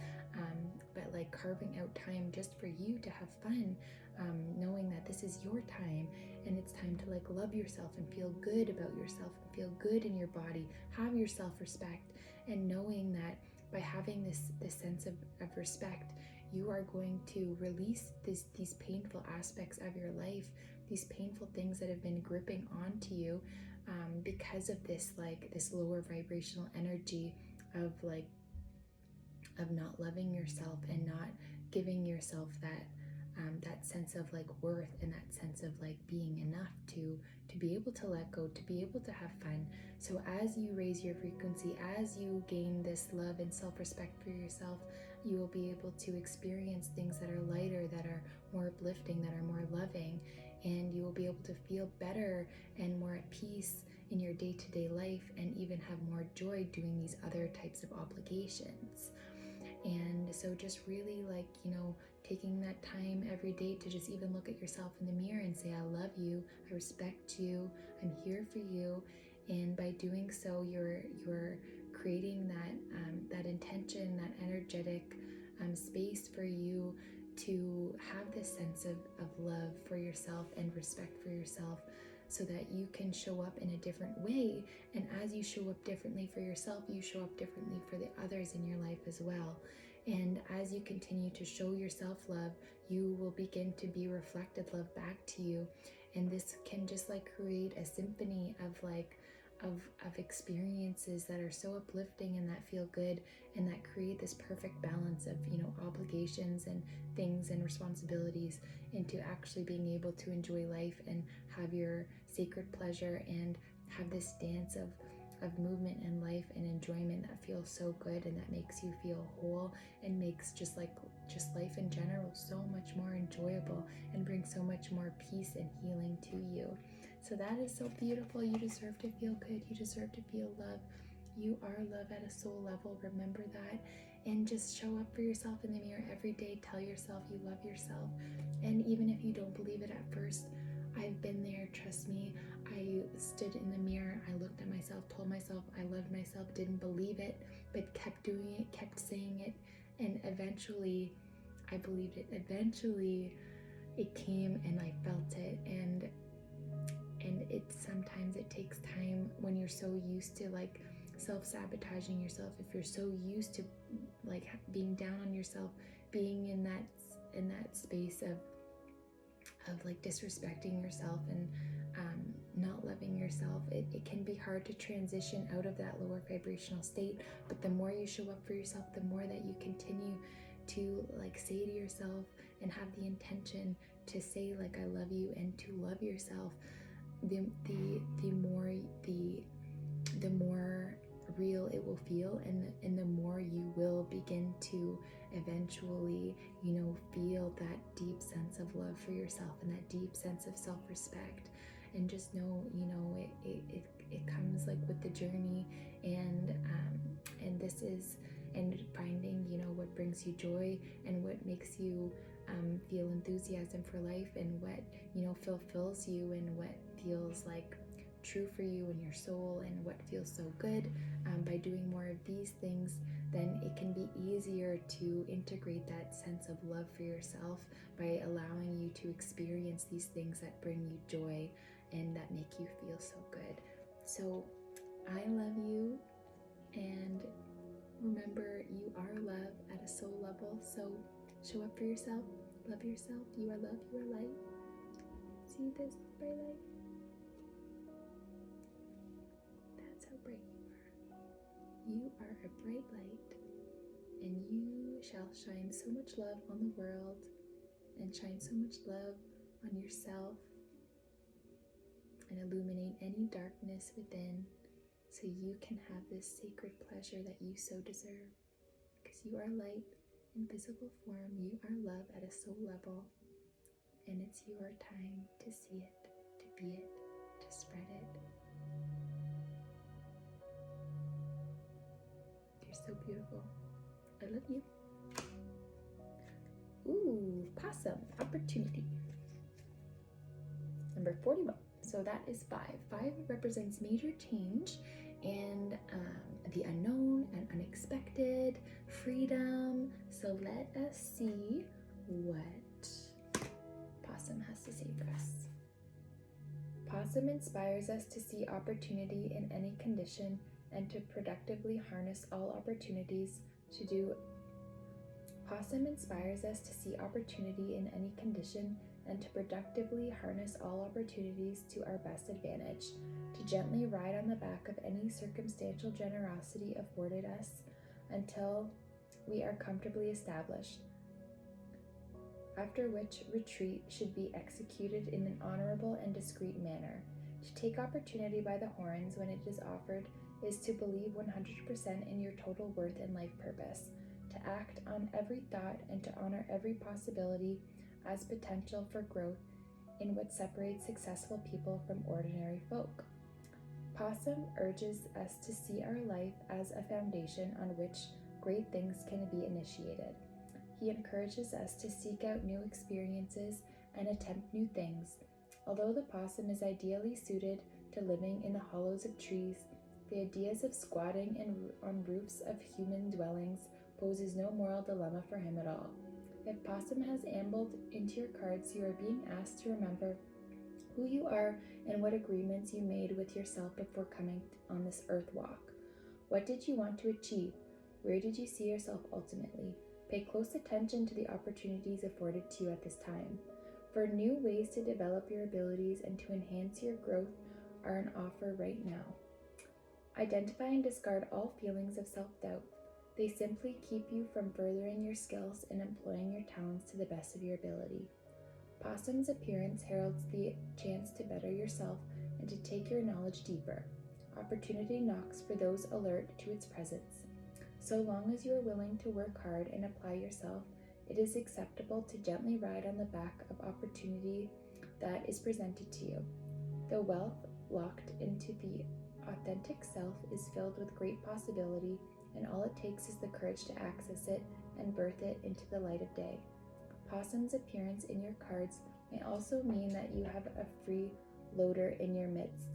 A: but like carving out time just for you to have fun, knowing that this is your time, and it's time to like love yourself and feel good about yourself and feel good in your body, have your self-respect, and knowing that by having this sense of respect, you are going to release these painful aspects of your life, these painful things that have been gripping onto you, because of this lower vibrational energy of not loving yourself and not giving yourself that sense of like worth, and that sense of like being enough to be able to let go, to be able to have fun. So as you raise your frequency, as you gain this love and self-respect for yourself, you will be able to experience things that are lighter, that are more uplifting, that are more loving, and you will be able to feel better and more at peace in your day-to-day life, and even have more joy doing these other types of obligations. And so just really taking that time every day to just even look at yourself in the mirror and say, I love you, I respect you, I'm here for you. And by doing so, you're creating that intention, that energetic space for you to have this sense of love for yourself and respect for yourself, so that you can show up in a different way. And as you show up differently for yourself, you show up differently for the others in your life as well. And as you continue to show yourself love, you will begin to be reflected love back to you. And this can just create a symphony of experiences that are so uplifting and that feel good, and that create this perfect balance of obligations and things and responsibilities, into actually being able to enjoy life and have your sacred pleasure and have this dance movement and life and enjoyment that feels so good and that makes you feel whole and makes just life in general so much more enjoyable and brings so much more peace and healing to you. So that is so beautiful. You deserve to feel good. You deserve to feel love. You are love at a soul level. Remember that. And just show up for yourself in the mirror every day. Tell yourself you love yourself. And even if you don't believe it at first, I've been there, trust me. I stood in the mirror, I looked at myself, told myself I loved myself, didn't believe it, but kept doing it, kept saying it, and eventually I believed it. Eventually it came and I felt it, and sometimes it takes time when you're so used to like self-sabotaging yourself, if you're so used to like being down on yourself, being in that space of like disrespecting yourself and not loving yourself, it can be hard to transition out of that lower vibrational state. But the more you show up for yourself, the more that you continue to like say to yourself and have the intention to say like I love you and to love yourself, the more real it will feel, and the more you will begin to eventually, feel that deep sense of love for yourself and that deep sense of self-respect. And just know, it comes like with the journey, and this is, and finding, what brings you joy and what makes you feel enthusiasm for life, and what, fulfills you, and what feels like true for you and your soul, and what feels so good. By doing more of these things, then it can be easier to integrate that sense of love for yourself by allowing you to experience these things that bring you joy and that make you feel so good. So I love you, and remember, you are love at a soul level. So show up for yourself, love yourself. You are love, you are light. See this bright light? That's how bright you are. You are a bright light, and you shall shine so much love on the world and shine so much love on yourself and illuminate any darkness within, so you can have this sacred pleasure that you so deserve. Because you are light in physical form, you are love at a soul level, and it's your time to see it, to be it, to spread it. You're so beautiful. I love you. Ooh, possum, opportunity. Number 41. So that is 5. 5 represents major change and the unknown and unexpected, freedom. So let us see what possum has to say for us. Possum inspires us to see opportunity in any condition and to productively harness all opportunities to do. Possum inspires us to see opportunity in any condition and to productively harness all opportunities to our best advantage, to gently ride on the back of any circumstantial generosity afforded us until we are comfortably established, after which retreat should be executed in an honorable and discreet manner. To take opportunity by the horns when it is offered is to believe 100% in your total worth and life purpose, to act on every thought and to honor every possibility as potential for growth in what separates successful people from ordinary folk. Possum urges us to see our life as a foundation on which great things can be initiated. He encourages us to seek out new experiences and attempt new things. Although the possum is ideally suited to living in the hollows of trees, the ideas of squatting on roofs of human dwellings poses no moral dilemma for him at all. If possum has ambled into your cards, you are being asked to remember who you are and what agreements you made with yourself before coming on this earth walk. What did you want to achieve? Where did you see yourself ultimately? Pay close attention to the opportunities afforded to you at this time. For new ways to develop your abilities and to enhance your growth are an offer right now. Identify and discard all feelings of self-doubt. They simply keep you from furthering your skills and employing your talents to the best of your ability. Possum's appearance heralds the chance to better yourself and to take your knowledge deeper. Opportunity knocks for those alert to its presence. So long as you are willing to work hard and apply yourself, it is acceptable to gently ride on the back of opportunity that is presented to you. The wealth locked into the authentic self is filled with great possibility, and all it takes is the courage to access it and birth it into the light of day. Possum's appearance in your cards may also mean that you have a freeloader in your midst,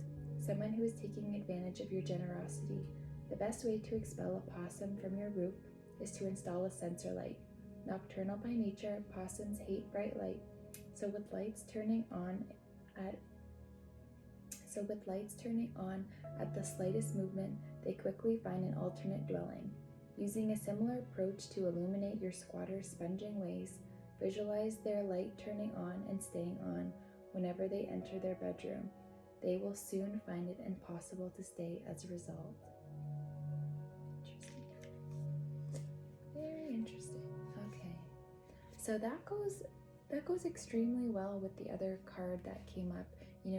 A: someone who is taking advantage of your generosity. The best way to expel a possum from your roof is to install a sensor light. Nocturnal by nature, possums hate bright light, so with lights turning on at the slightest movement, they quickly find an alternate dwelling. Using a similar approach to illuminate your squatter's sponging ways, visualize their light turning on and staying on whenever they enter their bedroom. They will soon find it impossible to stay as a result. Interesting. Very interesting. Okay. So that goes extremely well with the other card that came up,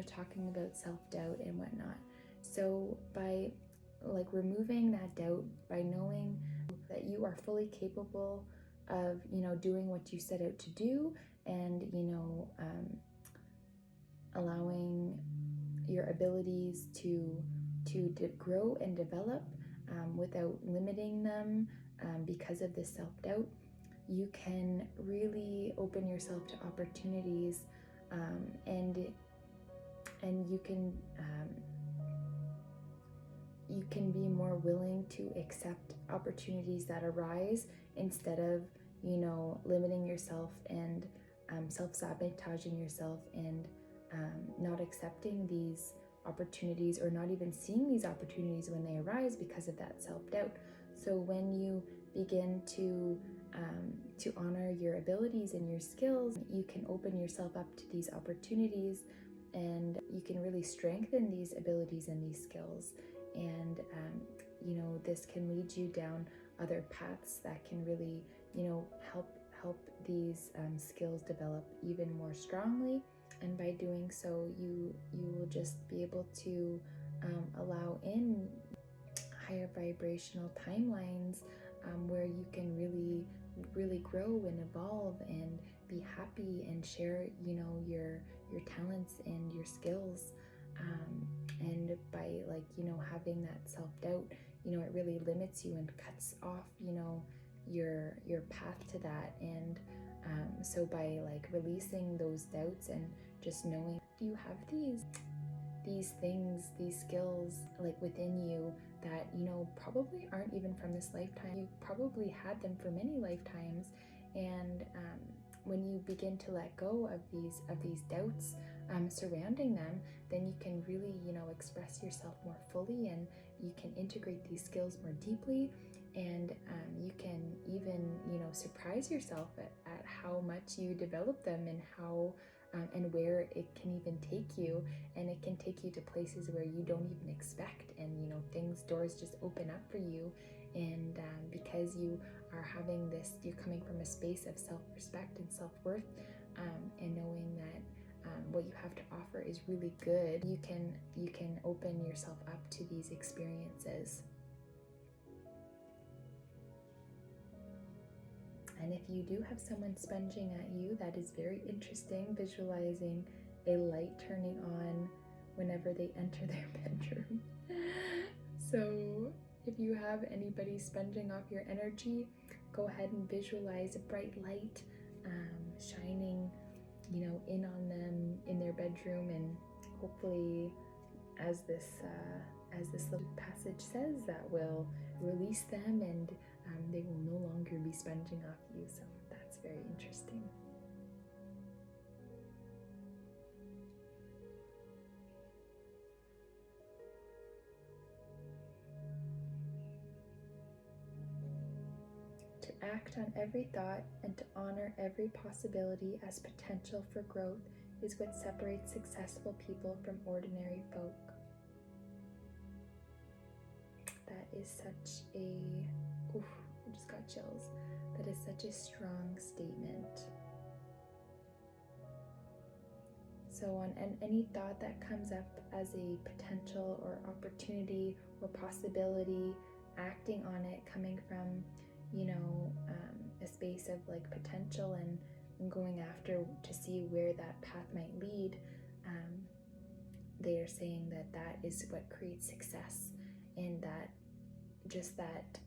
A: talking about self-doubt and whatnot. So by removing that doubt, by knowing that you are fully capable of, doing what you set out to do, and, allowing your abilities to grow and develop without limiting them because of this self-doubt, you can really open yourself to opportunities, and you can be more willing to accept opportunities that arise instead of, limiting yourself and self-sabotaging yourself and not accepting these opportunities, or not even seeing these opportunities when they arise because of that self-doubt. So when you begin to honor your abilities and your skills, you can open yourself up to these opportunities, and you can really strengthen these abilities and these skills. And this can lead you down other paths that can really help these skills develop even more strongly. And by doing so, you will just be able to allow in higher vibrational timelines where you can really grow and evolve and be happy and share your talents and your skills. And by having that self-doubt, it really limits you and cuts off your path to that. And so by releasing those doubts and just knowing you have these things, these skills within you that probably aren't even from this lifetime. You probably had them for many lifetimes, and when you begin to let go of these doubts surrounding them, then you can really express yourself more fully, and you can integrate these skills more deeply, and you can even surprise yourself at how much you develop them, and how and where it can even take you. And it can take you to places where you don't even expect, and doors just open up for you. And because you are having this, you're coming from a space of self-respect and self-worth, and knowing that what you have to offer is really good, you can open yourself up to these experiences. And if you do have someone sponging at you, that is very interesting, visualizing a light turning on whenever they enter their bedroom. So if you have anybody sponging off your energy, go ahead and visualize a bright light shining, in on them in their bedroom, and hopefully, as this little passage says, that will release them, and they will no longer be sponging off you. So that's very interesting. To act on every thought and to honor every possibility as potential for growth is what separates successful people from ordinary folk. That is such a, I just got chills. That is such a strong statement. so on. And any thought that comes up as a potential or opportunity or possibility, acting on it, coming from, a space of like potential and going after to see where that path might lead, they are saying that that is what creates success, and that just that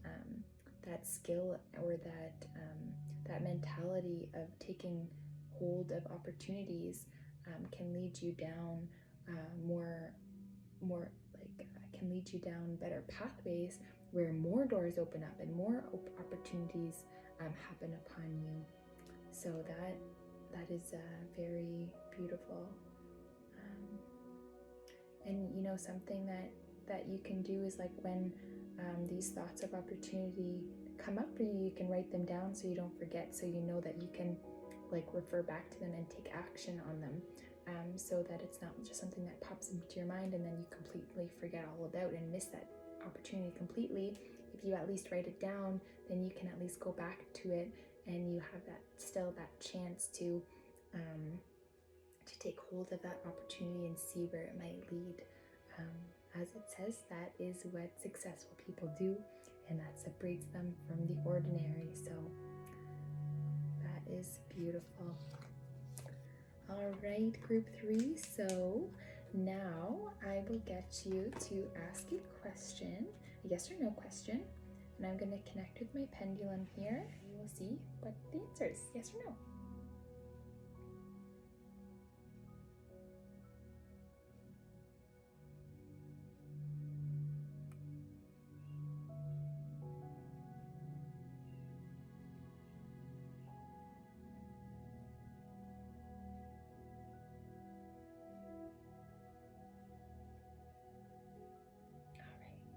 A: skill or that mentality of taking hold of opportunities can lead you down can lead you down better pathways where more doors open up and more opportunities happen upon you. So that is very beautiful. And something that you can do is like when these thoughts of opportunity come up for you, you can write them down so you don't forget, so you know that you can like refer back to them and take action on them, so that it's not just something that pops into your mind and then you completely forget all about and miss that opportunity completely. If you at least write it down, then you can at least go back to it, and you have that chance to take hold of that opportunity and see where it might lead. As it says, that is what successful people do, and that separates them from the ordinary. So that is beautiful. All right, group 3. So now I will get you to ask a question, a yes or no question, and I'm going to connect with my pendulum here. We will see what the answer is, yes or no.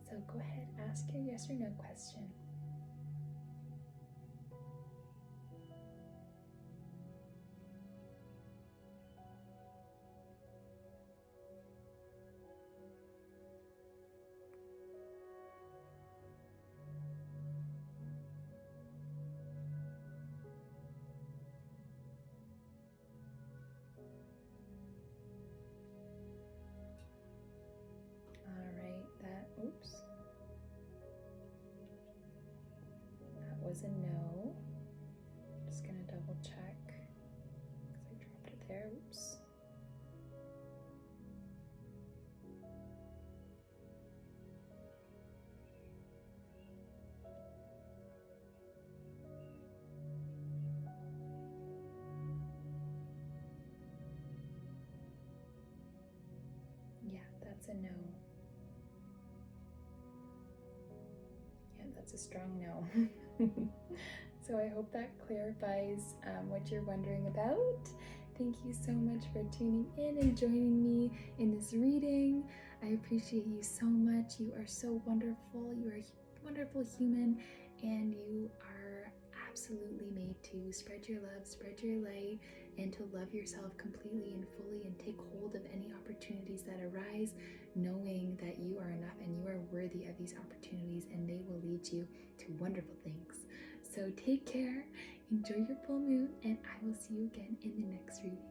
A: So go ahead, ask your yes or no question. That was a no. Just gonna double check because I dropped it there. Oops. Yeah, that's a no. Yeah, that's a strong no. So I hope that clarifies what you're wondering about. Thank you so much for tuning in and joining me in this reading. I appreciate you so much. You are so wonderful. You are a wonderful human, and you are absolutely made to spread your love, spread your light, and to love yourself completely and fully, and take hold of any opportunities that arise, knowing that you are enough and you are worthy of these opportunities, and they will lead you to wonderful things. So take care, enjoy your full moon, and I will see you again in the next reading.